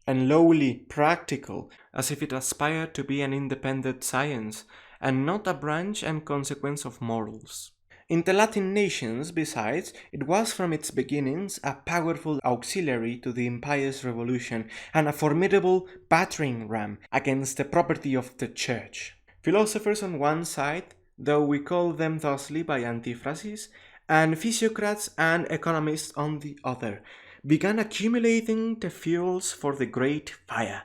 and lowly practical, as if it aspired to be an independent science, and not a branch and consequence of morals. In the Latin nations, besides, it was from its beginnings a powerful auxiliary to the impious revolution, and a formidable battering ram against the property of the Church. Philosophers on one side, though we call them thusly by antiphrasis, and physiocrats and economists on the other, began accumulating the fuels for the great fire,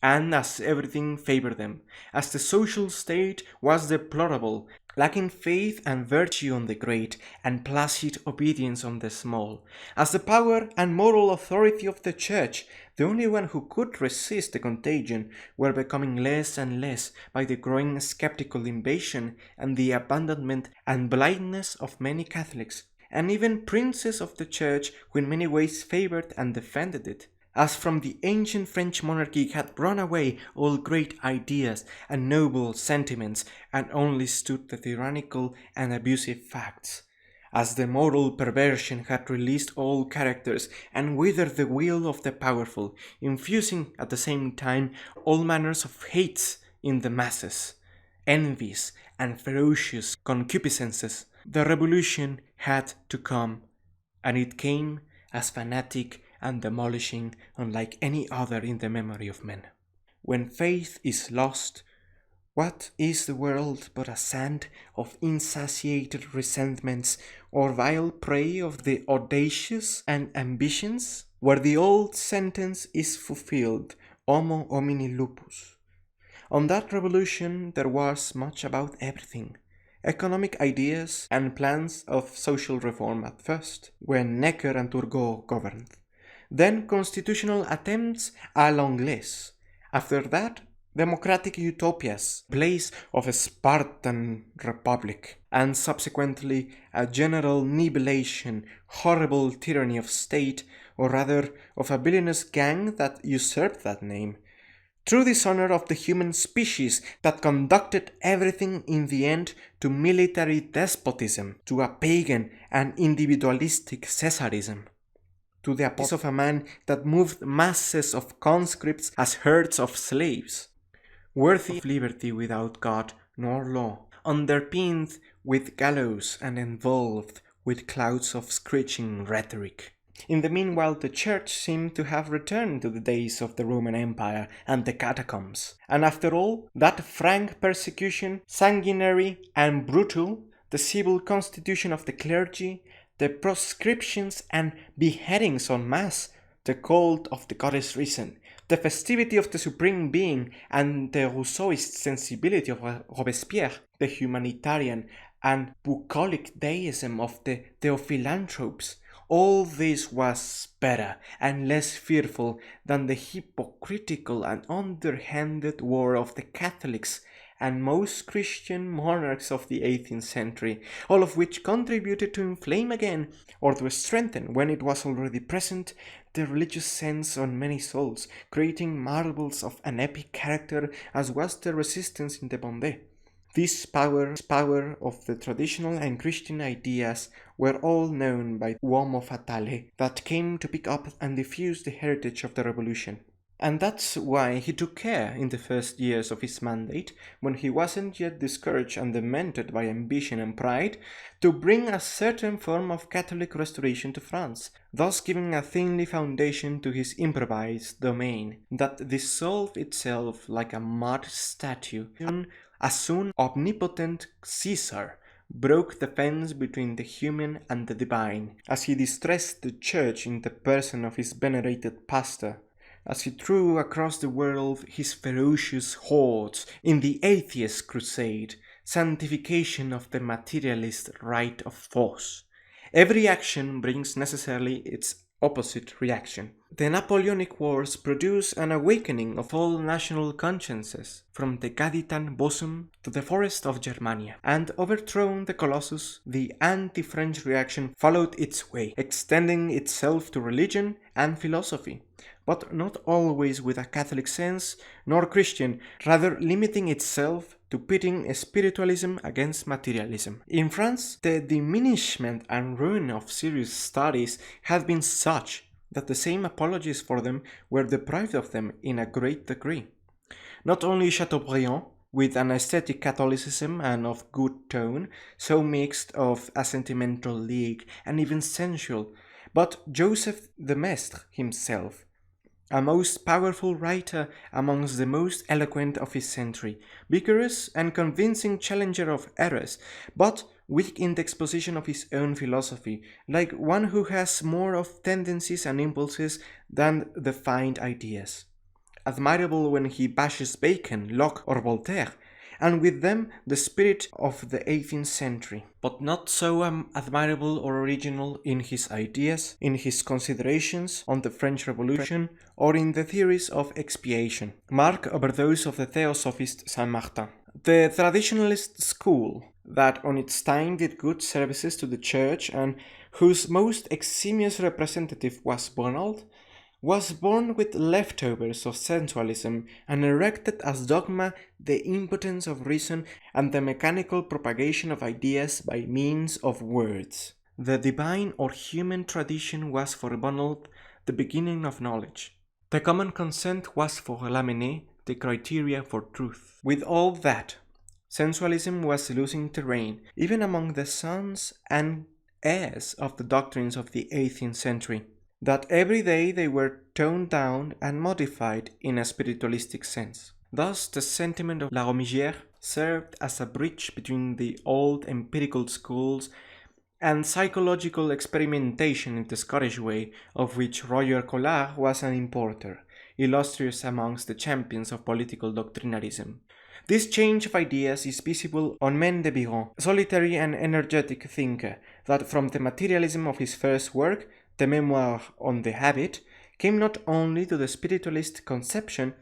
and as everything favored them, as the social state was deplorable, lacking faith and virtue on the great, and placid obedience on the small, as the power and moral authority of the Church, the only one who could resist the contagion, were becoming less and less by the growing skeptical invasion and the abandonment and blindness of many Catholics, and even princes of the Church who in many ways favored and defended it, as from the ancient French monarchy had run away all great ideas and noble sentiments, and only stood the tyrannical and abusive facts, as the moral perversion had released all characters and withered the will of the powerful, infusing at the same time all manners of hates in the masses, envies and ferocious concupiscences. The revolution had to come, and it came as fanatic and demolishing, unlike any other in the memory of men. When faith is lost, what is the world but a sand of insatiated resentments, or vile prey of the audacious and ambitions? Where the old sentence is fulfilled, homo homini lupus. On that revolution there was much about everything. Economic ideas and plans of social reform at first, when Necker and Turgot governed. Then constitutional attempts à l'anglaise. After that, democratic utopias, place of a Spartan republic, and subsequently a general nihilation, horrible tyranny of state, or rather of a villainous gang that usurped that name. True dishonor of the human species that conducted everything in the end to military despotism, to a pagan and individualistic Caesarism, to the apotheosis of a man that moved masses of conscripts as herds of slaves, worthy of liberty without God nor law, underpinned with gallows and involved with clouds of screeching rhetoric. In the meanwhile, the Church seemed to have returned to the days of the Roman Empire and the catacombs. And after all, that frank persecution, sanguinary and brutal, the civil constitution of the clergy, the proscriptions and beheadings en masse, the cult of the goddess reason, the festivity of the supreme being, and the Rousseauist sensibility of Robespierre, the humanitarian and bucolic deism of the Theophilanthropes, all this was better and less fearful than the hypocritical and underhanded war of the Catholics and most Christian monarchs of the 18th century, all of which contributed to inflame again, or to strengthen when it was already present, the religious sense on many souls, creating marvels of an epic character as was the resistance in the Vendée. This power of the traditional and Christian ideas were all known by Uomo Fatale that came to pick up and diffuse the heritage of the revolution. And that's why he took care in the first years of his mandate, when he wasn't yet discouraged and demented by ambition and pride, to bring a certain form of Catholic restoration to France, thus giving a thinly foundation to his improvised domain, that dissolved itself like a mud statue. A soon omnipotent Caesar broke the fence between the human and the divine, as he distressed the Church in the person of his venerated pastor, as he threw across the world his ferocious hordes in the atheist crusade, sanctification of the materialist right of force. Every action brings necessarily its opposite reaction. The Napoleonic Wars produced an awakening of all national consciences, from the Gaditan bosom to the forest of Germania, and overthrown the Colossus, the anti-French reaction followed its way, extending itself to religion and philosophy, but not always with a Catholic sense, nor Christian, rather limiting itself to pitting spiritualism against materialism. In France, the diminishment and ruin of serious studies had been such that the same apologists for them were deprived of them in a great degree. Not only Chateaubriand, with an aesthetic Catholicism and of good tone, so mixed of a sentimental league and even sensual, but Joseph de Maistre himself, a most powerful writer amongst the most eloquent of his century, vigorous and convincing challenger of errors, but weak in the exposition of his own philosophy, like one who has more of tendencies and impulses than defined ideas. Admirable when he bashes Bacon, Locke, or Voltaire, and with them the spirit of the 18th century, but not so admirable or original in his ideas, in his considerations on the French Revolution, or in the theories of expiation, marked over those of the Theosophist Saint-Martin. The traditionalist school, that on its time did good services to the Church and whose most eximious representative was Bonald, was born with leftovers of sensualism and erected as dogma the impotence of reason and the mechanical propagation of ideas by means of words. The divine or human tradition was for Bonald the beginning of knowledge. The common consent was for Lamennais the criteria for truth. With all that, sensualism was losing terrain, even among the sons and heirs of the doctrines of the 18th century, that every day they were toned down and modified in a spiritualistic sense. Thus, the sentiment of La Romigère served as a bridge between the old empirical schools and psychological experimentation in the Scottish way, of which Roger Collard was an importer, illustrious amongst the champions of political doctrinarism. This change of ideas is visible on Men de Biron, solitary and energetic thinker, that from the materialism of his first work, the Memoir on the Habit, came not only to the spiritualist conception,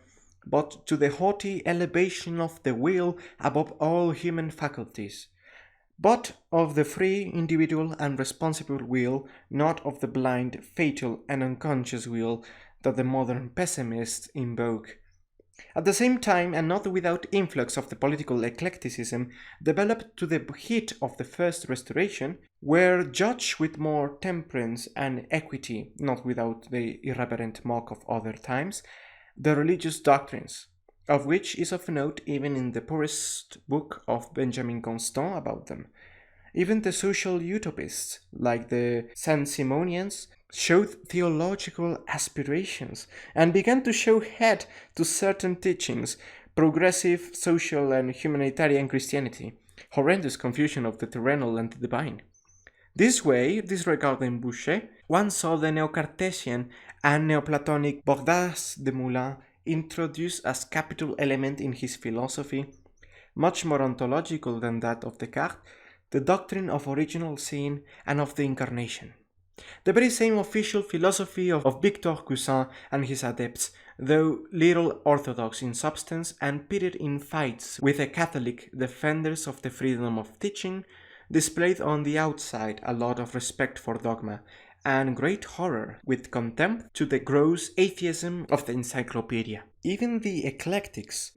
but to the haughty elevation of the will above all human faculties, but of the free, individual, and responsible will, not of the blind, fatal, and unconscious will that the modern pessimists invoke. At the same time, and not without influx of the political eclecticism developed to the heat of the First Restoration, were judged with more temperance and equity, not without the irreverent mock of other times, the religious doctrines, of which is of note even in the poorest book of Benjamin Constant about them. Even the social utopists, like the Saint-Simonians, showed theological aspirations and began to show head to certain teachings, progressive, social, and humanitarian Christianity, horrendous confusion of the terrenal and the divine. This way, disregarding Boucher, one saw the Neo-Cartesian and Neoplatonic Bordas de Moulins introduce as capital element in his philosophy, much more ontological than that of Descartes, the doctrine of original sin and of the incarnation. The very same official philosophy of Victor Cousin and his adepts, though little orthodox in substance and pitted in fights with the Catholic defenders of the freedom of teaching, displayed on the outside a lot of respect for dogma and great horror with contempt to the gross atheism of the encyclopedia. Even the eclectics,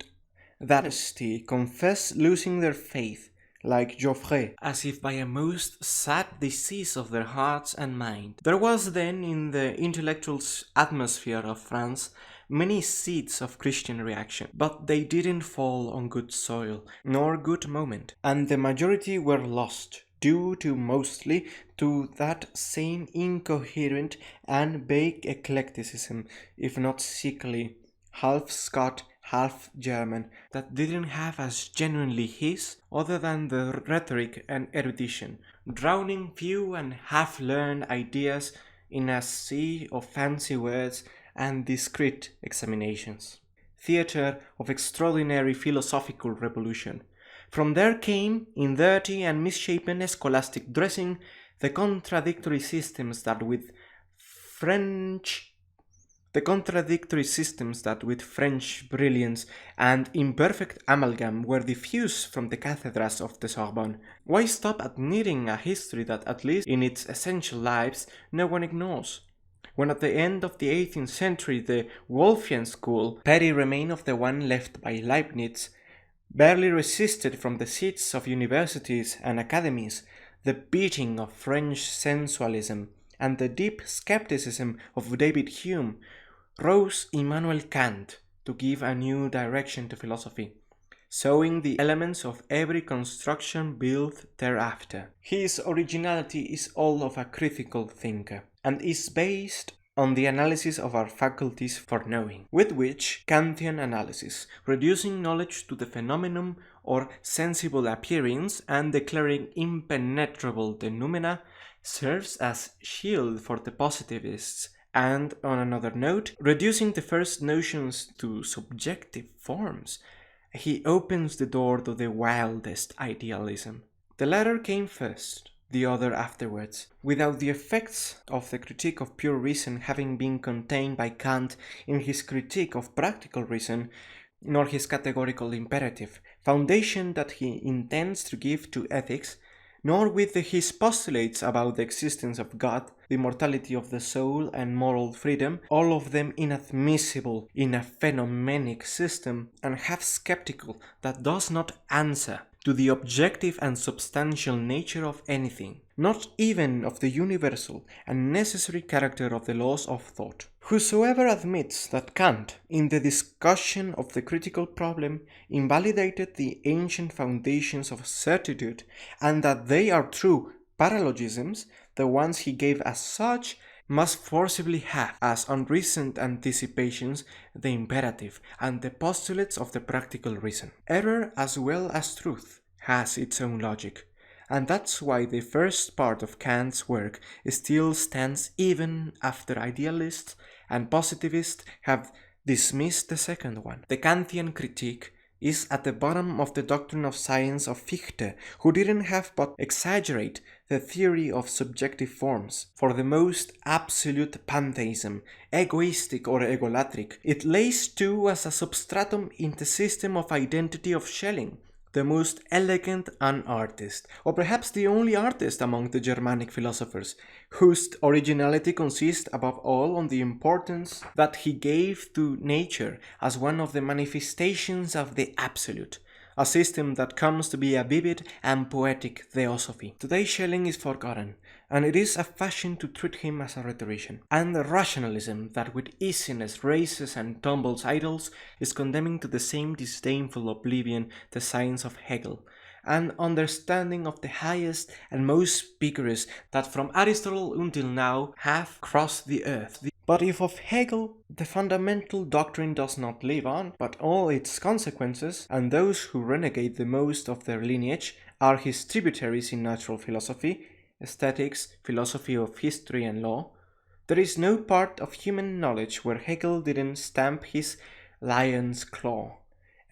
that is, confess losing their faith, like Geoffrey, as if by a most sad disease of their hearts and mind. There was then in the intellectual atmosphere of France many seeds of Christian reaction, but they didn't fall on good soil, nor good moment, and the majority were lost, due to mostly to that same incoherent and vague eclecticism, if not sickly, half Scot, half German, that didn't have as genuinely his other than the rhetoric and erudition, drowning few and half-learned ideas in a sea of fancy words and discreet examinations. Theatre of extraordinary philosophical revolution. From there came, in dirty and misshapen scholastic dressing, the contradictory systems that with French brilliance and imperfect amalgam were diffused from the cathedrals of the Sorbonne. Why stop at needing a history that, at least in its essential lives, no one ignores? When at the end of the 18th century the Wolffian school, petty remain of the one left by Leibniz, barely resisted from the seats of universities and academies the beating of French sensualism and the deep skepticism of David Hume, rose Immanuel Kant to give a new direction to philosophy, sowing the elements of every construction built thereafter. His originality is all of a critical thinker, and is based on the analysis of our faculties for knowing, with which Kantian analysis, reducing knowledge to the phenomenon or sensible appearance and declaring impenetrable the noumena, serves as shield for the positivists, and, on another note, reducing the first notions to subjective forms, he opens the door to the wildest idealism. The latter came first, the other afterwards, without the effects of the critique of pure reason having been contained by Kant in his critique of practical reason, nor his categorical imperative, foundation that he intends to give to ethics, nor with his postulates about the existence of God, the immortality of the soul, and moral freedom, all of them inadmissible in a phenomenic system, and half skeptical that does not answer to the objective and substantial nature of anything, not even of the universal and necessary character of the laws of thought. Whosoever admits that Kant, in the discussion of the critical problem, invalidated the ancient foundations of certitude, and that they are true paralogisms, the ones he gave as such, must forcibly have as unreasoned anticipations the imperative and the postulates of the practical reason. Error as well as truth has its own logic, and that's why the first part of Kant's work still stands even after idealists and positivists have dismissed the second one. The Kantian critique is at the bottom of the doctrine of science of Fichte, who didn't have but exaggerate the theory of subjective forms. For the most absolute pantheism, egoistic or egolatric, it lays too as a substratum in the system of identity of Schelling, the most elegant un-artist, or perhaps the only artist among the Germanic philosophers, whose originality consists above all on the importance that he gave to nature as one of the manifestations of the absolute, a system that comes to be a vivid and poetic theosophy. Today Schelling is forgotten, and it is a fashion to treat him as a rhetorician. And the rationalism that with easiness raises and tumbles idols is condemning to the same disdainful oblivion the science of Hegel, an understanding of the highest and most vigorous that from Aristotle until now have crossed the earth. But if of Hegel the fundamental doctrine does not live on, but all its consequences, and those who renegade the most of their lineage are his tributaries in natural philosophy, aesthetics, philosophy of history and law, there is no part of human knowledge where Hegel didn't stamp his lion's claw.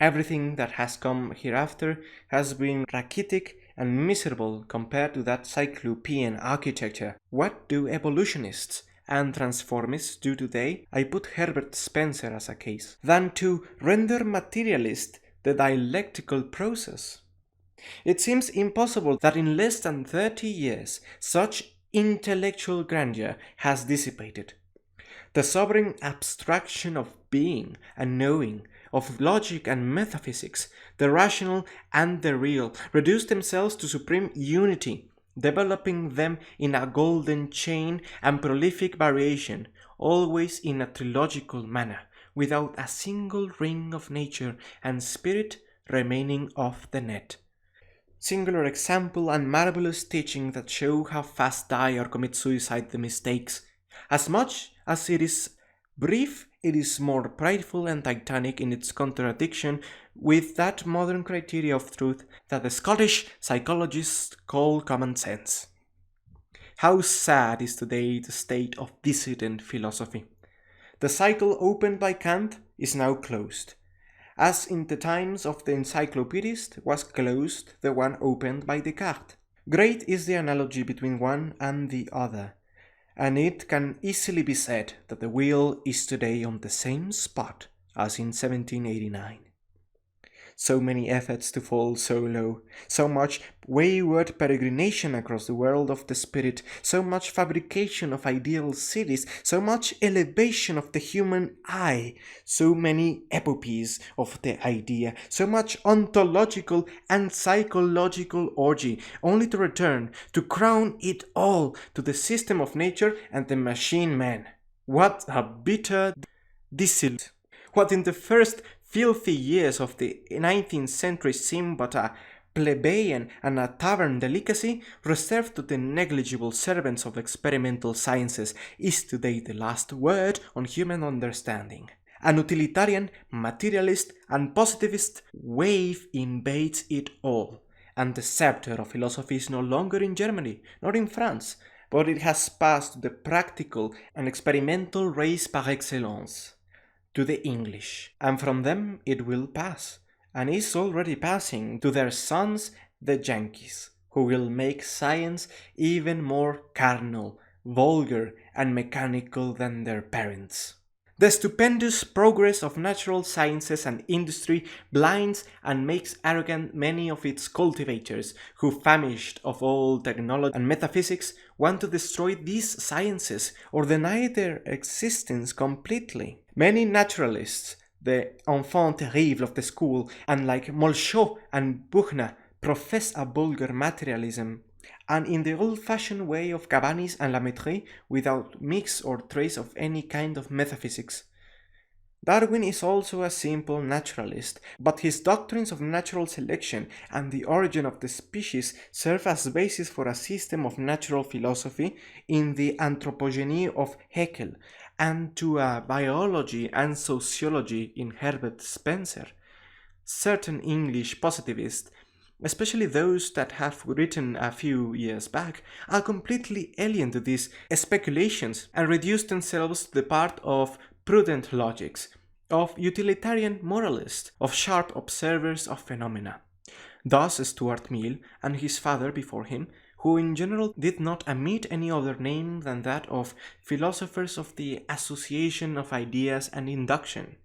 Everything that has come hereafter has been rachitic and miserable compared to that cyclopean architecture. What do evolutionists and transformists do today? I put Herbert Spencer as a case. Than to render materialist the dialectical process. It seems impossible that in less than 30 years such intellectual grandeur has dissipated. The sovereign abstraction of being and knowing, of logic and metaphysics, the rational and the real, reduce themselves to supreme unity, developing them in a golden chain and prolific variation, always in a trilogical manner, without a single ring of nature and spirit remaining off the net. Singular example and marvelous teaching that show how fast die or commit suicide the mistakes. As much as it is brief, it is more prideful and titanic in its contradiction with that modern criteria of truth that the Scottish psychologists call common sense. How sad is today the state of dissident philosophy. The cycle opened by Kant is now closed, as in the times of the encyclopedist was closed the one opened by Descartes. Great is the analogy between one and the other, and it can easily be said that the wheel is today on the same spot as in 1789. So many efforts to fall so low, so much wayward peregrination across the world of the spirit, so much fabrication of ideal cities, so much elevation of the human eye, so many epopees of the idea, so much ontological and psychological orgy, only to return, to crown it all, to the system of nature and the machine man. What a bitter dissolute! What in the first filthy years of the 19th century seemed but a plebeian and a tavern delicacy, reserved to the negligible servants of experimental sciences, is today the last word on human understanding. An utilitarian, materialist, and positivist wave invades it all, and the scepter of philosophy is no longer in Germany, nor in France, but it has passed to the practical and experimental race par excellence, to the English, and from them it will pass, and is already passing, to their sons the Yankees, who will make science even more carnal, vulgar, and mechanical than their parents. The stupendous progress of natural sciences and industry blinds and makes arrogant many of its cultivators, who, famished of all technology and metaphysics, want to destroy these sciences or deny their existence completely. Many naturalists, the enfants terribles of the school, and like Molchot and Buchner, profess a vulgar materialism, and in the old-fashioned way of Cabanis and Lamettrie, without mix or trace of any kind of metaphysics. Darwin is also a simple naturalist, but his doctrines of natural selection and the origin of the species serve as basis for a system of natural philosophy in the anthropogeny of Haeckel, and to a biology and sociology in Herbert Spencer. Certain English positivists, especially those that have written a few years back, are completely alien to these speculations and reduce themselves to the part of prudent logics, of utilitarian moralists, of sharp observers of phenomena. Thus Stuart Mill and his father before him, who in general did not omit any other name than that of philosophers of the association of ideas and induction.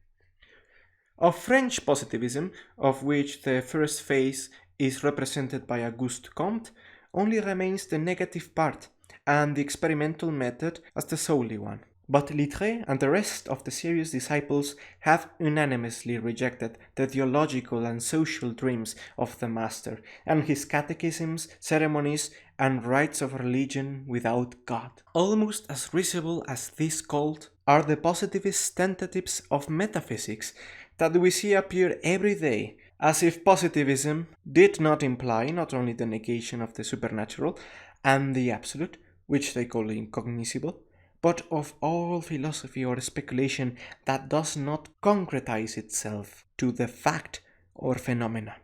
Of French positivism, of which the first phase is represented by Auguste Comte, only remains the negative part, and the experimental method as the solely one. But Littré and the rest of the serious disciples have unanimously rejected the theological and social dreams of the master, and his catechisms, ceremonies, and rites of religion without God. Almost as risible as this cult are the positivist tentatives of metaphysics that we see appear every day, as if positivism did not imply not only the negation of the supernatural and the absolute, which they call incognoscible, but of all philosophy or speculation that does not concretize itself to the fact or phenomena.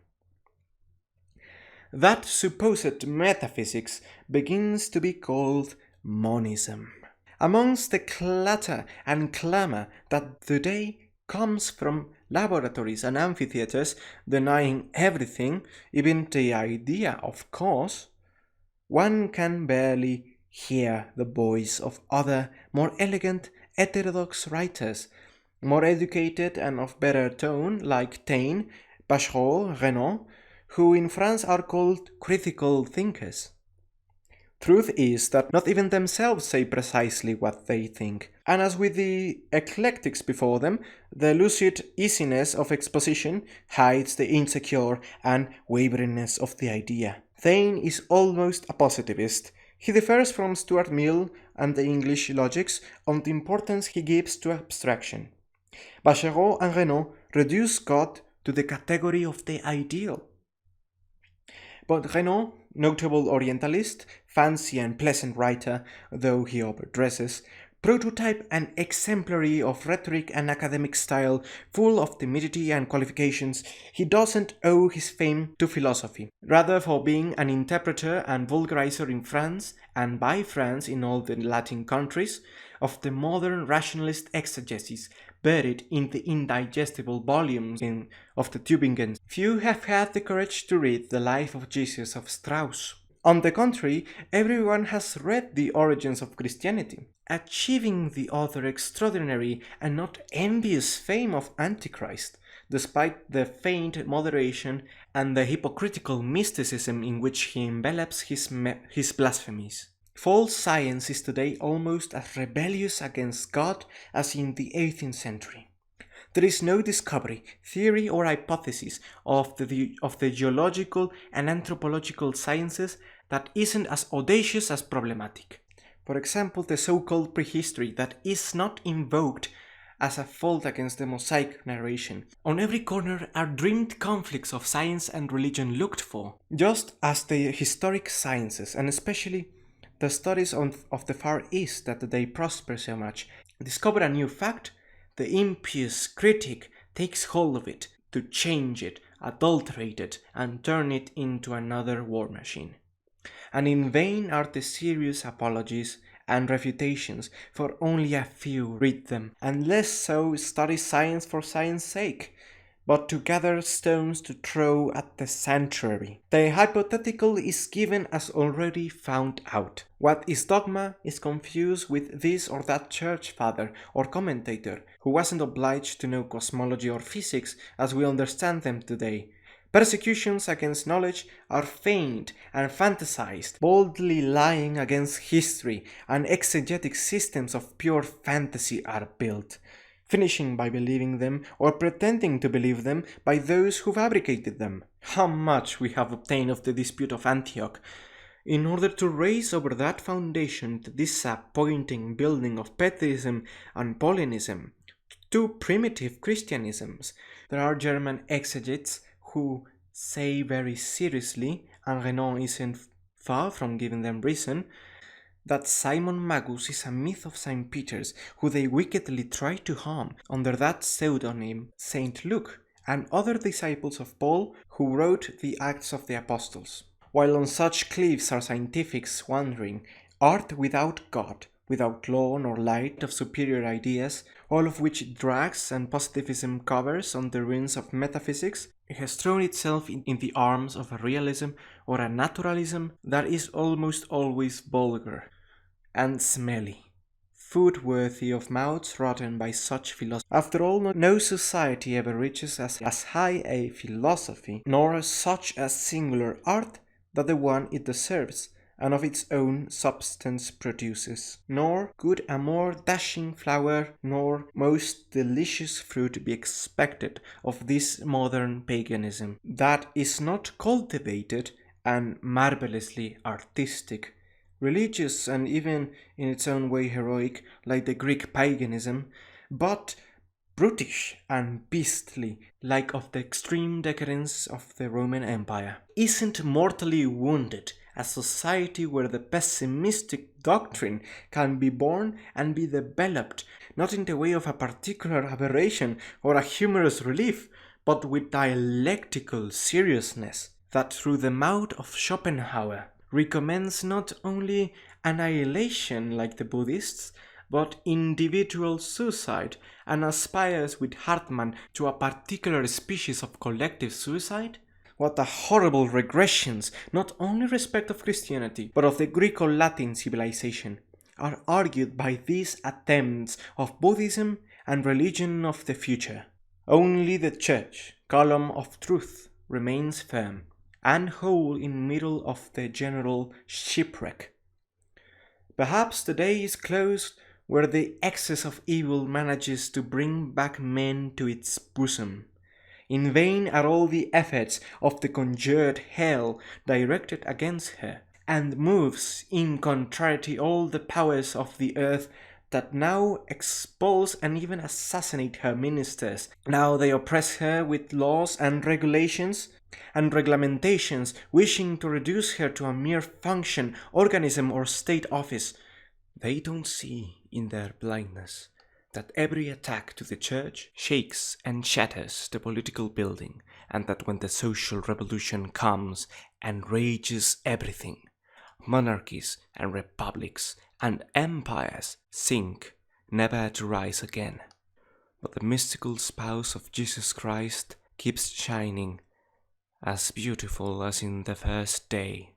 That supposed metaphysics begins to be called monism. Amongst the clatter and clamour that today comes from laboratories and amphitheatres denying everything, even the idea of cause, one can barely hear the voice of other, more elegant, heterodox writers, more educated and of better tone, like Taine, Bachelot, Renan, who in France are called critical thinkers. Truth is that not even themselves say precisely what they think, and as with the eclectics before them, the lucid easiness of exposition hides the insecure and waveriness of the idea. Taine is almost a positivist. He differs from Stuart Mill and the English logics on the importance he gives to abstraction. Bachelot and Renan reduce God to the category of the ideal. But Renan, notable Orientalist, fancy and pleasant writer, though he overdresses, prototype and exemplary of rhetoric and academic style, full of timidity and qualifications, he doesn't owe his fame to philosophy, rather for being an interpreter and vulgarizer in France, and by France in all the Latin countries, of the modern rationalist exegesis, buried in the indigestible volumes of the Tübingen. Few have had the courage to read The Life of Jesus of Strauss. On the contrary, everyone has read The Origins of Christianity, achieving the author extraordinary and not envious fame of Antichrist, despite the faint moderation and the hypocritical mysticism in which he envelops his blasphemies. False science is today almost as rebellious against God as in the 18th century. There is no discovery, theory or hypothesis of the geological and anthropological sciences that isn't as audacious as problematic. For example, the so-called prehistory that is not invoked as a fault against the Mosaic narration. On every corner are dreamed conflicts of science and religion looked for, just as the historic sciences, and especially the studies of the Far East that they prosper so much, discover a new fact, the impious critic takes hold of it to change it, adulterate it, and turn it into another war machine. And in vain are the serious apologies and refutations, for only a few read them, and less so study science for science sake, but to gather stones to throw at the sanctuary. The hypothetical is given as already found out. What is dogma is confused with this or that church father or commentator who wasn't obliged to know cosmology or physics as we understand them today. Persecutions against knowledge are feigned and fantasized, boldly lying against history, and exegetic systems of pure fantasy are built, finishing by believing them or pretending to believe them by those who fabricated them. How much we have obtained of the dispute of Antioch, in order to raise over that foundation the disappointing building of Petheism and Paulinism, two primitive Christianisms. There are German exegetes who say very seriously, and Renan isn't far from giving them reason, that Simon Magus is a myth of St. Peter's, who they wickedly try to harm under that pseudonym St. Luke, and other disciples of Paul who wrote the Acts of the Apostles. While on such cliffs are scientifics wondering, art without God, without law nor light of superior ideas, all of which drags and positivism covers on the ruins of metaphysics, it has thrown itself in the arms of a realism or a naturalism that is almost always vulgar and smelly, food worthy of mouths rotten by such philosophy. After all, no society ever reaches as high a philosophy, nor such a singular art, that the one it deserves, and of its own substance produces. Nor could a more dashing flower nor most delicious fruit be expected of this modern paganism, that is not cultivated and marvellously artistic, religious and even in its own way heroic, like the Greek paganism, but brutish and beastly, like of the extreme decadence of the Roman Empire. Isn't mortally wounded a society where the pessimistic doctrine can be born and be developed, not in the way of a particular aberration or a humorous relief, but with dialectical seriousness, that through the mouth of Schopenhauer recommends not only annihilation like the Buddhists, but individual suicide, and aspires with Hartmann to a particular species of collective suicide? What a horrible regressions, not only respect of Christianity, but of the Greco-Latin civilization, are argued by these attempts of Buddhism and religion of the future. Only the Church, column of truth, remains firm and whole in middle of the general shipwreck. Perhaps the day is close where the excess of evil manages to bring back men to its bosom. In vain are all the efforts of the conjured hell directed against her, and moves in contrariety all the powers of the earth that now expose and even assassinate her ministers. Now they oppress her with laws and regulations and reglamentations, wishing to reduce her to a mere function, organism, or state office. They don't see in their blindness that every attack to the church shakes and shatters the political building, and that when the social revolution comes and rages everything, monarchies and republics and empires sink, never to rise again. But the mystical spouse of Jesus Christ keeps shining, as beautiful as in the first day.